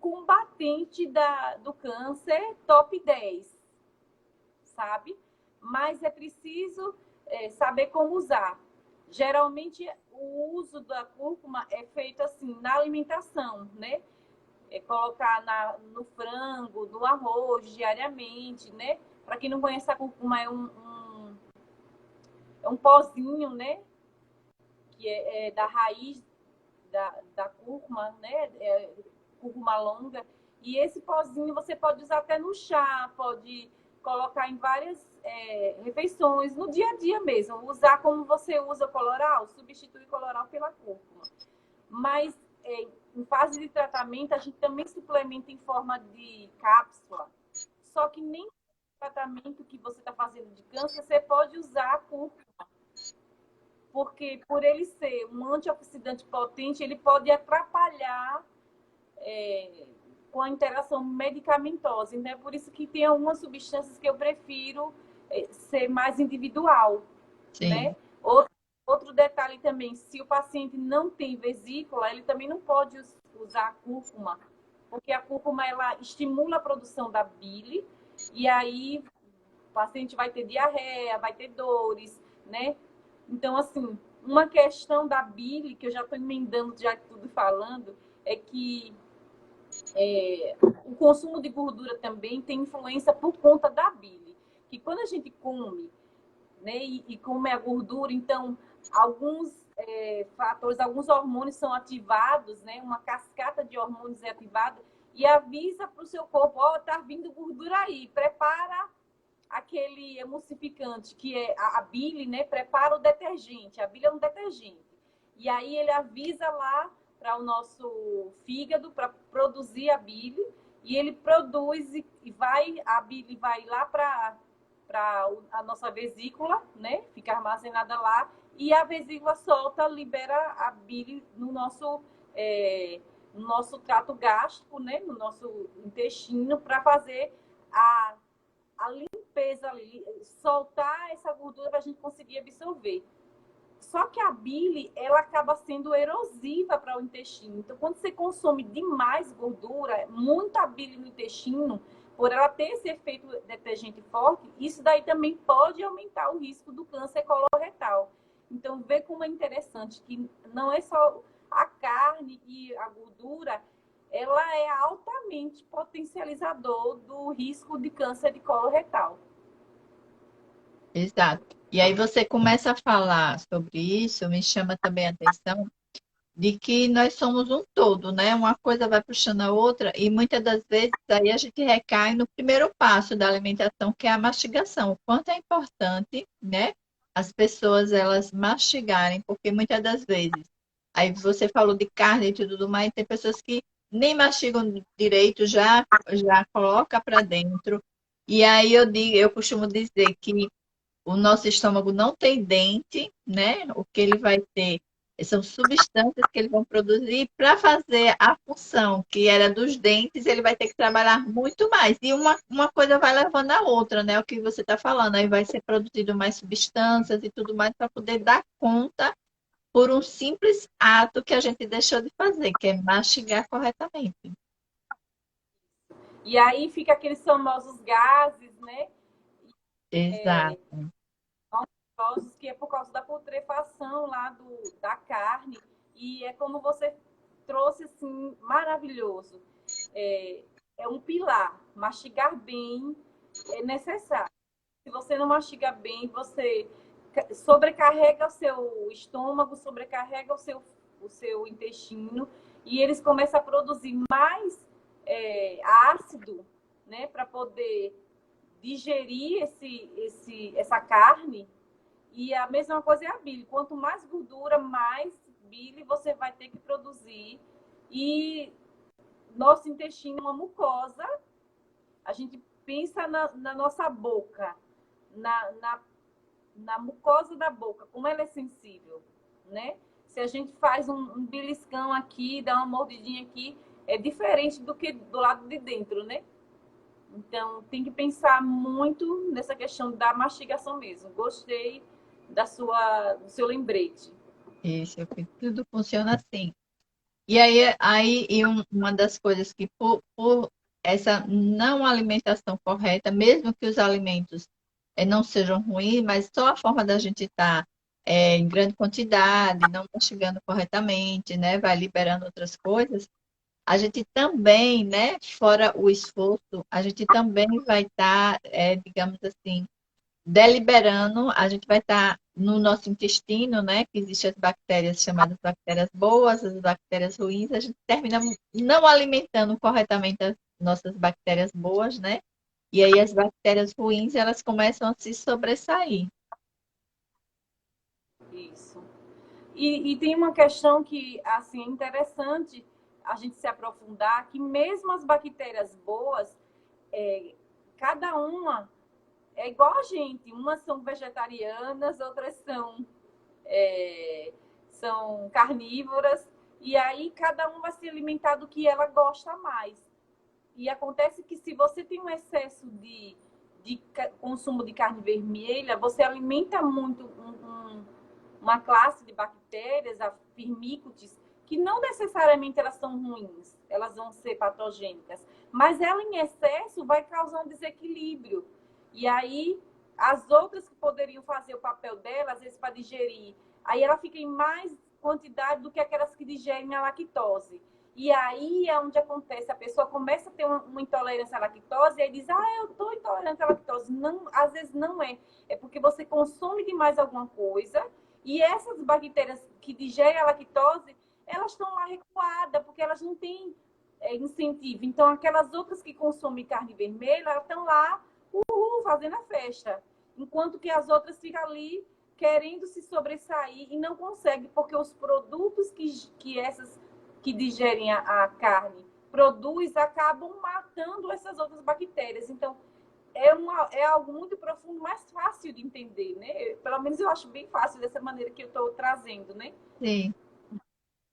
combatente do câncer top 10, sabe? Mas é preciso saber como usar. Geralmente, o uso da cúrcuma é feito assim, na alimentação, né? Colocar no frango, no arroz, diariamente, né? Para quem não conhece, a cúrcuma é um pozinho, né? Que é da raiz da cúrcuma, né? Cúrcuma longa. E esse pozinho você pode usar até no chá, pode colocar em várias refeições, no dia a dia mesmo. Usar como você usa o coloral, substituir o coloral pela cúrcuma. Mas em fase de tratamento, a gente também suplementa em forma de cápsula. Só que nem no tratamento que você está fazendo de câncer, você pode usar a cúrcuma. Porque por ele ser um antioxidante potente, ele pode atrapalhar com a interação medicamentosa. Então, é por isso que tem algumas substâncias que eu prefiro ser mais individual, né? Outro detalhe também, se o paciente não tem vesícula, ele também não pode usar a cúrcuma, porque a cúrcuma, ela estimula a produção da bile, e aí o paciente vai ter diarreia, vai ter dores, né? Então, assim, uma questão da bile, que eu já estou emendando já tudo falando, é que o consumo de gordura também tem influência por conta da bile. Que quando a gente come, né, e come a gordura, então, alguns fatores, alguns hormônios são ativados, né? Uma cascata de hormônios é ativada e avisa para o seu corpo, tá vindo gordura aí, prepara aquele emulsificante, que é a bile, né? Prepara o detergente. A bile é um detergente. E aí ele avisa lá para o nosso fígado para produzir a bile, e ele produz e a bile vai lá para a nossa vesícula, né? Fica armazenada lá, e a vesícula solta, libera a bile no nosso trato gástrico, né? No nosso intestino, para fazer a limpeza ali, soltar essa gordura para a gente conseguir absorver. Só que a bile, ela acaba sendo erosiva para o intestino. Então, quando você consome demais gordura, muita bile no intestino, por ela ter esse efeito detergente forte, isso daí também pode aumentar o risco do câncer coloretal. Então, vê como é interessante que não é só a carne e a gordura, ela é altamente potencializador do risco de câncer de colo retal. Exato. E aí você começa a falar sobre isso, me chama também a atenção de que nós somos um todo, né? Uma coisa vai puxando a outra e muitas das vezes aí a gente recai no primeiro passo da alimentação, que é a mastigação. O quanto é importante, né? As pessoas elas mastigarem, porque muitas das vezes, aí você falou de carne e tudo mais, tem pessoas que nem mastigam direito, já coloca para dentro. E aí eu costumo dizer que o nosso estômago não tem dente, né? O que ele vai ter são substâncias que eles vão produzir para fazer a função que era dos dentes, ele vai ter que trabalhar muito mais. E uma coisa vai levando a outra, né? O que você está falando, aí vai ser produzido mais substâncias e tudo mais para poder dar conta por um simples ato que a gente deixou de fazer, que é mastigar corretamente. E aí fica aqueles famosos gases, né? Exato. Que é por causa da putrefação lá da carne. E é como você trouxe, assim, maravilhoso. É um pilar. Mastigar bem é necessário. Se você não mastiga bem, você sobrecarrega o seu estômago, sobrecarrega o seu intestino, e eles começam a produzir mais ácido, né, para poder digerir essa carne. E a mesma coisa é a bile. Quanto mais gordura, mais bile você vai ter que produzir. E nosso intestino é uma mucosa. A gente pensa na nossa boca, na mucosa da boca, como ela é sensível, né? Se a gente faz um beliscão aqui, dá uma mordidinha aqui, é diferente do que do lado de dentro, né? Então, tem que pensar muito nessa questão da mastigação mesmo. Gostei do seu lembrete. Isso, tudo funciona assim. E aí, uma das coisas que por essa não alimentação correta, mesmo que os alimentos não sejam ruins, mas só a forma da gente estar em grande quantidade, não mastigando corretamente, né, vai liberando outras coisas, a gente também, né, fora o esforço, a gente também vai estar, digamos assim, deliberando, a gente vai estar no nosso intestino, né, que existem as bactérias chamadas bactérias boas, as bactérias ruins, a gente termina não alimentando corretamente as nossas bactérias boas, né? E aí as bactérias ruins, elas começam a se sobressair. Isso. E tem uma questão que, assim, é interessante a gente se aprofundar, que mesmo as bactérias boas, cada uma é igual a gente. Umas são vegetarianas, outras são carnívoras. E aí cada uma vai se alimentar do que ela gosta mais. E acontece que se você tem um excesso de consumo de carne vermelha, você alimenta muito uma classe de bactérias, a firmicutes, que não necessariamente elas são ruins, elas vão ser patogênicas, mas ela em excesso vai causar um desequilíbrio. E aí as outras que poderiam fazer o papel dela, às vezes para digerir, aí ela fica em mais quantidade do que aquelas que digerem a lactose. E aí é onde acontece, a pessoa começa a ter uma intolerância à lactose e aí diz, eu estou intolerante à lactose. Não, às vezes não é. É porque você consome demais alguma coisa e essas bactérias que digerem a lactose, elas estão lá recuadas, porque elas não têm incentivo. Então, aquelas outras que consomem carne vermelha, elas estão lá, fazendo a festa. Enquanto que as outras ficam ali querendo se sobressair e não conseguem, porque os produtos que essas que digerem a carne produz acabam matando essas outras bactérias. Então, é algo muito profundo, mais fácil de entender, né? Pelo menos eu acho bem fácil dessa maneira que eu estou trazendo, né? Sim,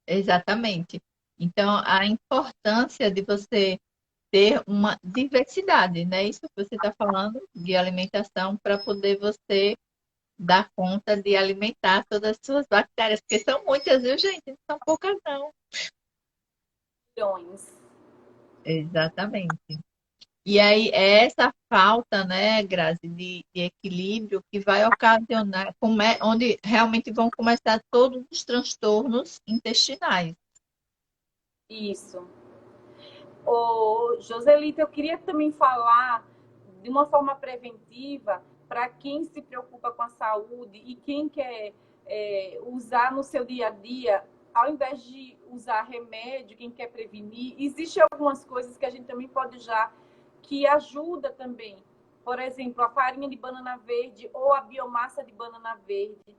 exatamente. Então, a importância de você ter uma diversidade, né? Isso que você está falando de alimentação para poder você dar conta de alimentar todas as suas bactérias, porque são muitas, viu, gente? Não são poucas, não. Milhões. Exatamente. E aí, é essa falta, né, Grazi, de equilíbrio que vai ocasionar, onde realmente vão começar todos os transtornos intestinais. Isso. Ô, Joselita, eu queria também falar de uma forma preventiva para quem se preocupa com a saúde e quem quer usar no seu dia a dia, ao invés de usar remédio, quem quer prevenir, existem algumas coisas que a gente também pode usar que ajuda também. Por exemplo, a farinha de banana verde ou a biomassa de banana verde.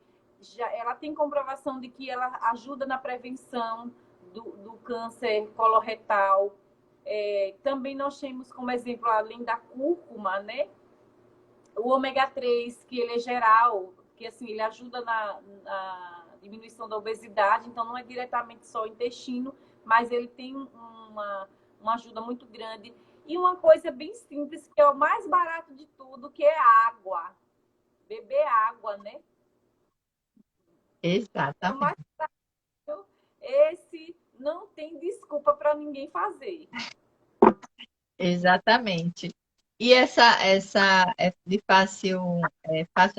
Ela tem comprovação de que ela ajuda na prevenção do câncer coloretal. Também nós temos como exemplo, além da cúrcuma, né? O ômega 3, que ele é geral, que assim, ele ajuda na diminuição da obesidade, então não é diretamente só o intestino, mas ele tem uma ajuda muito grande. E uma coisa bem simples, que é o mais barato de tudo, que é água. Beber água, né? É o mais Exatamente. barato. Esse não tem desculpa para ninguém fazer. Exatamente. E essa fácil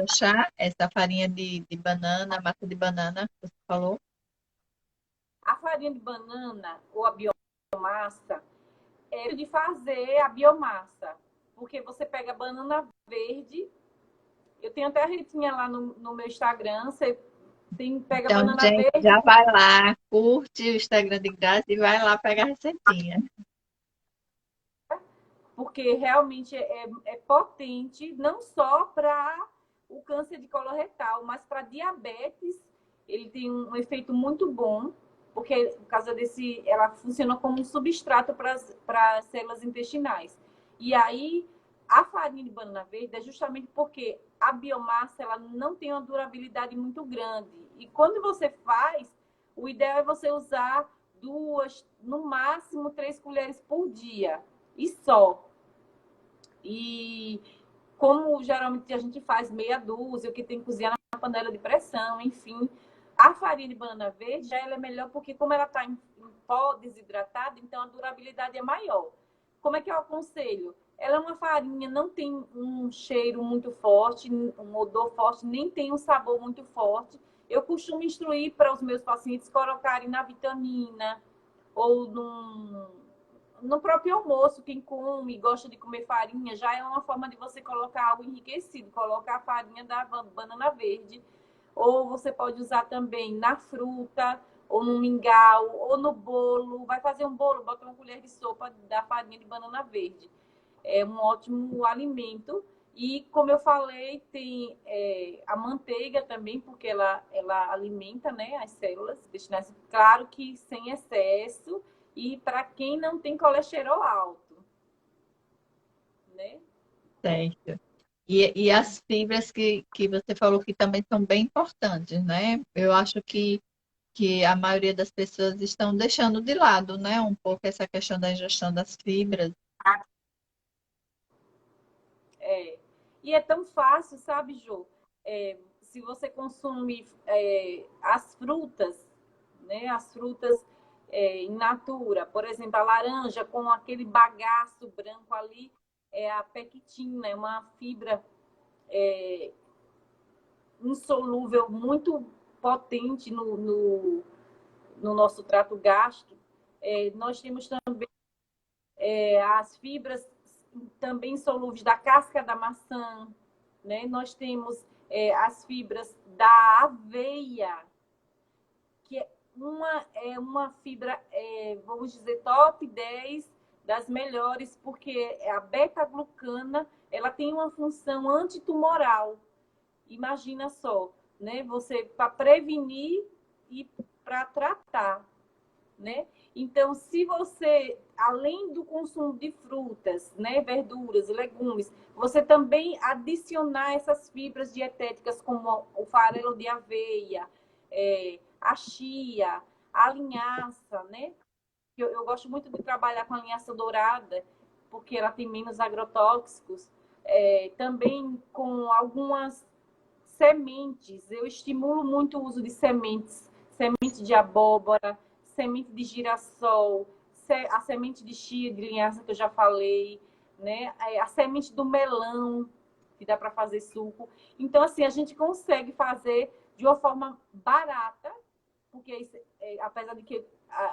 achar, essa farinha de banana, massa de banana, que você falou? A farinha de banana ou a biomassa é de fazer a biomassa. Porque você pega a banana verde, eu tenho até a retinha lá no meu Instagram, você pega a Então, banana gente, verde, já vai lá, curte o Instagram de Grazi e vai lá pegar a receitinha. porque realmente é potente, não só para o câncer de coloretal, mas para diabetes, ele tem um efeito muito bom, porque por causa desse, ela funciona como um substrato para as células intestinais. E aí, a farinha de banana verde é justamente porque a biomassa ela não tem uma durabilidade muito grande. E quando você faz, o ideal é você usar 2, no máximo 3 colheres por dia. E só. E como geralmente a gente faz meia dúzia, o que tem que cozinhar na panela de pressão, enfim. A farinha de banana verde já ela é melhor porque como ela está em pó desidratada, então a durabilidade é maior. Como é que eu aconselho? Ela é uma farinha, não tem um cheiro muito forte, um odor forte, nem tem um sabor muito forte. Eu costumo instruir para os meus pacientes colocarem na vitamina ou no próprio almoço. Quem come, gosta de comer farinha, já é uma forma de você colocar algo enriquecido, colocar a farinha da banana verde. Ou você pode usar também na fruta, ou no mingau, ou no bolo. Vai fazer um bolo, bota uma colher de sopa da farinha de banana verde. É um ótimo alimento. E, como eu falei, tem a manteiga também, porque ela alimenta, né, as células. Claro que sem excesso e para quem não tem colesterol alto, né? Certo. E as fibras que você falou que também são bem importantes, né? Eu acho que a maioria das pessoas estão deixando de lado, né? Um pouco essa questão da ingestão das fibras. É. E é tão fácil, sabe, Jô? Se você consumir as frutas, né? As frutas in natura, por exemplo, a laranja com aquele bagaço branco ali, é a pectina, é uma fibra insolúvel muito potente no nosso trato gástrico. Nós temos também as fibras também solúveis da casca da maçã, né? Nós temos as fibras da aveia, que é uma fibra, vamos dizer, top 10 das melhores, porque a beta-glucana ela tem uma função antitumoral. Imagina só, né? Você para prevenir e para tratar, né? Então, se você, além do consumo de frutas, né, verduras, legumes, você também adicionar essas fibras dietéticas como o farelo de aveia, a chia, a linhaça, né? Eu gosto muito de trabalhar com a linhaça dourada, porque ela tem menos agrotóxicos. Também com algumas sementes, eu estimulo muito o uso de sementes, semente de abóbora, semente de girassol, a semente de chia, de linhaça que eu já falei, né? A semente do melão, que dá para fazer suco. Então, assim, a gente consegue fazer de uma forma barata, porque apesar de que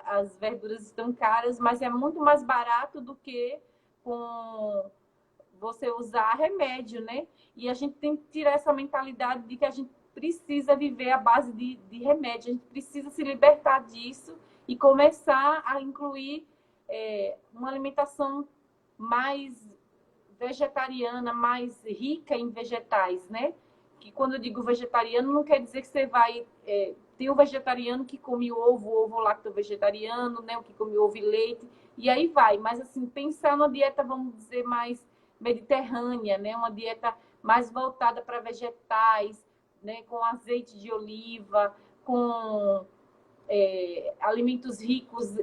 as verduras estão caras, mas é muito mais barato do que com você usar remédio, né? E a gente tem que tirar essa mentalidade de que a gente precisa viver à base de remédio, a gente precisa se libertar disso e começar a incluir uma alimentação mais vegetariana, mais rica em vegetais, né? Que quando eu digo vegetariano, não quer dizer que você vai... tem o vegetariano que come ovo lacto-vegetariano, né? O que come ovo e leite, e aí vai. Mas, assim, pensar numa dieta, vamos dizer, mais mediterrânea, né? Uma dieta mais voltada para vegetais, né? Com azeite de oliva, com alimentos ricos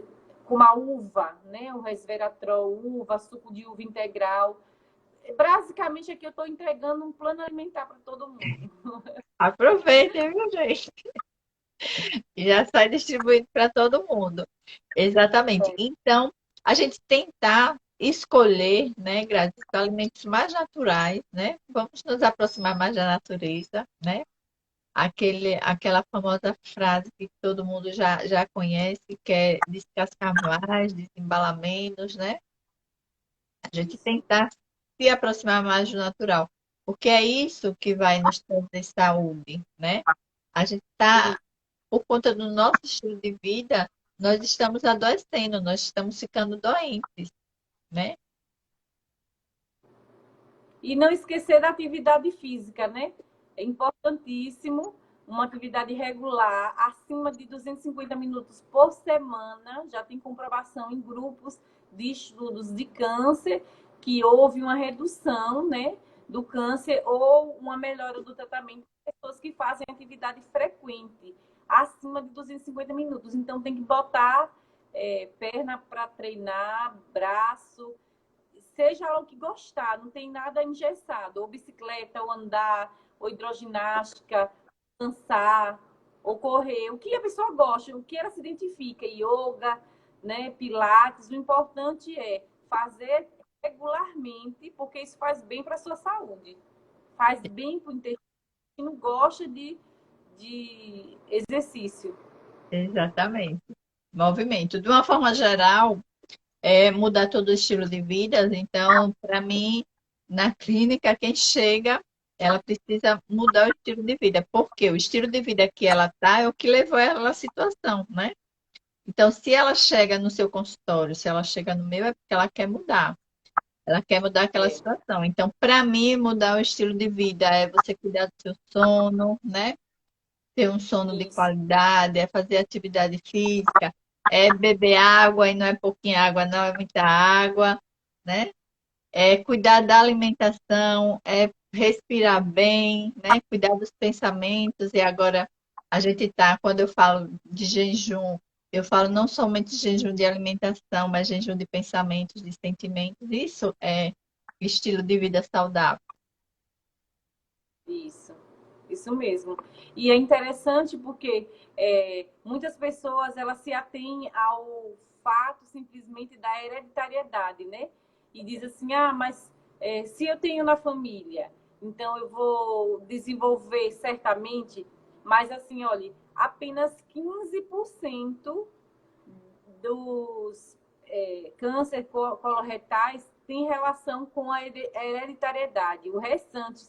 como a uva, né? O resveratrol, uva, suco de uva integral. Basicamente, aqui eu estou entregando um plano alimentar para todo mundo. Aproveitem, viu, gente? E já sai distribuído para todo mundo. Exatamente. Então, a gente tentar escolher, né, Grazi, os alimentos mais naturais, né? Vamos nos aproximar mais da natureza, né? Aquela famosa frase que todo mundo já conhece, que é descascar mais, desembalar menos, né? A gente Isso. tentar se aproximar mais do natural, porque é isso que vai nos trazer saúde, né? A gente está, por conta do nosso estilo de vida, nós estamos adoecendo, nós estamos ficando doentes, né? E não esquecer da atividade física, né? É importantíssimo uma atividade regular, acima de 250 minutos por semana. Já tem comprovação em grupos de estudos de câncer que houve uma redução, né, do câncer ou uma melhora do tratamento de pessoas que fazem atividade frequente, acima de 250 minutos. Então, tem que botar perna para treinar, braço, seja lá o que gostar, não tem nada engessado, ou bicicleta, ou andar, ou hidroginástica, dançar, ou correr, o que a pessoa gosta, o que ela se identifica, yoga, né, pilates, o importante é fazer regularmente, porque isso faz bem para a sua saúde, faz bem para o intestino, gosta de exercício. Exatamente. Movimento. De uma forma geral, é mudar todo o estilo de vida. Então, para mim, na clínica, quem chega, ela precisa mudar o estilo de vida. Porque o estilo de vida que ela está é o que levou ela à situação, né? Então, se ela chega no seu consultório, se ela chega no meu, é porque ela quer mudar. Ela quer mudar aquela É, situação. Então, para mim, mudar o estilo de vida é você cuidar do seu sono, né? Ter um sono de isso. qualidade, é fazer atividade física, é beber água, e não é pouquinha água, não, é muita água, né? É cuidar da alimentação, é respirar bem, né? Cuidar dos pensamentos. E agora a gente tá, quando eu falo de jejum, eu falo não somente jejum de alimentação, mas jejum de pensamentos, de sentimentos. Isso é estilo de vida saudável. Isso, isso mesmo. E é interessante porque muitas pessoas elas se atêm ao fato simplesmente da hereditariedade, né? E diz assim, ah, mas se eu tenho na família, então eu vou desenvolver certamente, mas assim, olha, apenas 15% dos câncer coloretais tem relação com a hereditariedade. O restante,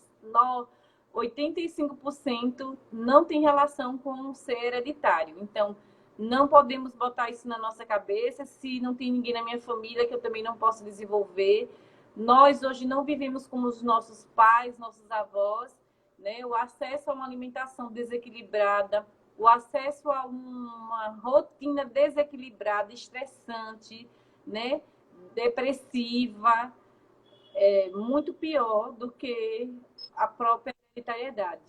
85% não tem relação com ser hereditário. Então, não podemos botar isso na nossa cabeça. Se não tem ninguém na minha família que eu também não posso desenvolver. Nós hoje não vivemos como os nossos pais, nossos avós, né? O acesso a uma alimentação desequilibrada, o acesso a uma rotina desequilibrada, estressante, né? Depressiva, é muito pior do que a própria hereditariedade.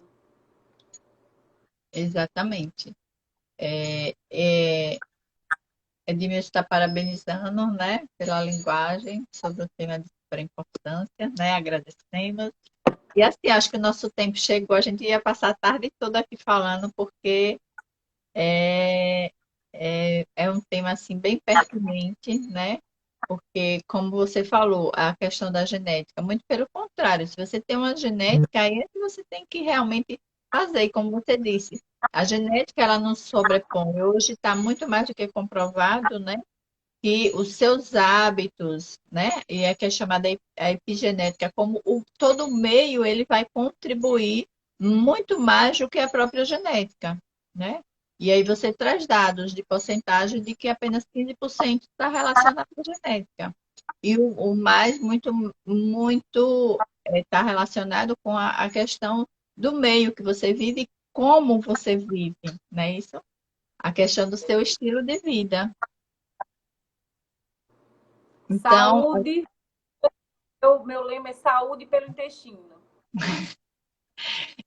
Exatamente. É, é, Edmilson está parabenizando, né, pela linguagem sobre o tema de super importância, né, agradecemos. E assim, acho que o nosso tempo chegou, a gente ia passar a tarde toda aqui falando, porque é, é um tema, assim, bem pertinente, né, porque, como você falou, a questão da genética, muito pelo contrário, se você tem uma genética, aí é que você tem que realmente fazer, e como você disse, a genética, ela não se sobrepõe. Hoje está muito mais do que comprovado, né, que os seus hábitos, né, e é que é chamada a epigenética, como todo o meio ele vai contribuir muito mais do que a própria genética, né? E aí você traz dados de porcentagem de que apenas 15% está relacionado à genética. E o mais, muito está relacionado com a questão do meio que você vive e como você vive, não é isso? A questão do seu estilo de vida. Então, Saúde, meu lema é saúde pelo intestino.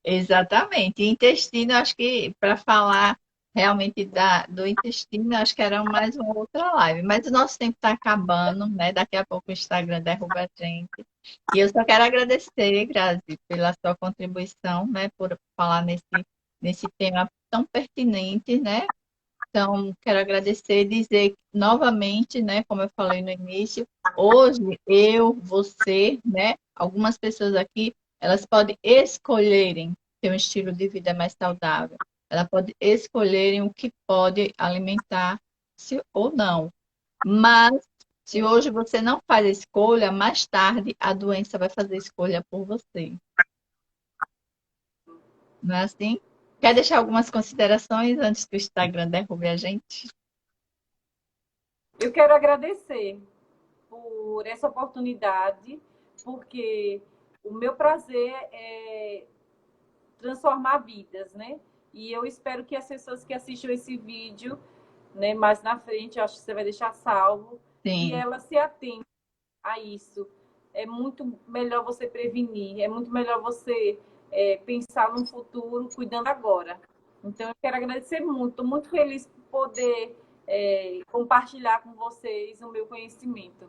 exatamente. E intestino, acho que para falar realmente do intestino, acho que era mais uma outra live. Mas o nosso tempo está acabando, né? Daqui a pouco o Instagram derruba a gente. E eu só quero agradecer, Grazi, pela sua contribuição, né? Por falar nesse tema tão pertinente, né? Então, quero agradecer e dizer novamente, né, como eu falei no início, hoje eu, você, né, algumas pessoas aqui, elas podem escolherem ter um estilo de vida mais saudável. Elas podem escolherem o que pode alimentar-se ou não. Mas, se hoje você não faz a escolha, mais tarde a doença vai fazer a escolha por você. Não é assim? Quer deixar algumas considerações antes que o Instagram derrube a gente? Eu quero agradecer por essa oportunidade, porque o meu prazer é transformar vidas, né? E eu espero que as pessoas que assistam esse vídeo, né, mais na frente, eu acho que você vai deixar salvo, que Sim. elas se atentem a isso. É muito melhor você prevenir, é muito melhor você pensar no futuro, cuidando agora. Então, eu quero agradecer muito, estou muito feliz por poder compartilhar com vocês o meu conhecimento.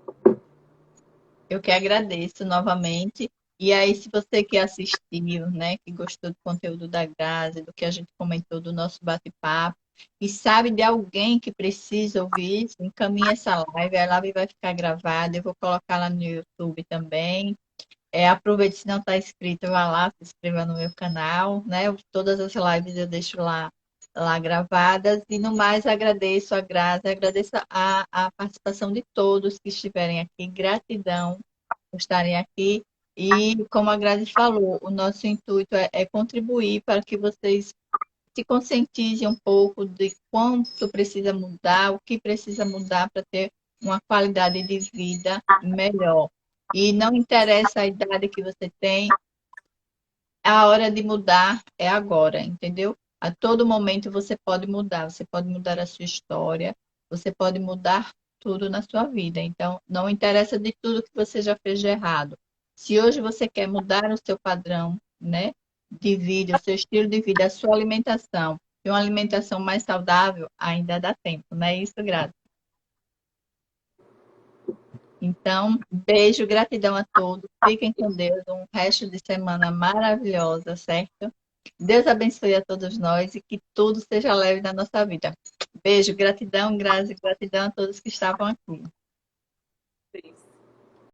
Eu que agradeço novamente. E aí, se você que assistiu, né, que gostou do conteúdo da Grazi, do que a gente comentou do nosso bate-papo, e sabe de alguém que precisa ouvir isso, encaminhe essa live. A live vai ficar gravada. Eu vou colocar lá no YouTube também. Aproveite, se não está inscrito, vá lá, se inscreva no meu canal, né? Todas as lives eu deixo lá gravadas. E no mais, agradeço a Grazi, agradeço a participação de todos que estiverem aqui. Gratidão por estarem aqui. E como a Grazi falou, o nosso intuito é contribuir para que vocês se conscientizem um pouco de quanto precisa mudar, o que precisa mudar para ter uma qualidade de vida melhor. E não interessa a idade que você tem, a hora de mudar é agora, entendeu? A todo momento você pode mudar a sua história, você pode mudar tudo na sua vida. Então, não interessa de tudo que você já fez de errado. Se hoje você quer mudar o seu padrão, né, de vida, o seu estilo de vida, a sua alimentação, e uma alimentação mais saudável, ainda dá tempo, não é isso, Graça? Então, beijo, gratidão a todos. Fiquem com Deus. Um resto de semana maravilhosa, certo? Deus abençoe a todos nós e que tudo seja leve na nossa vida. Beijo, gratidão, Grazi, gratidão a todos que estavam aqui.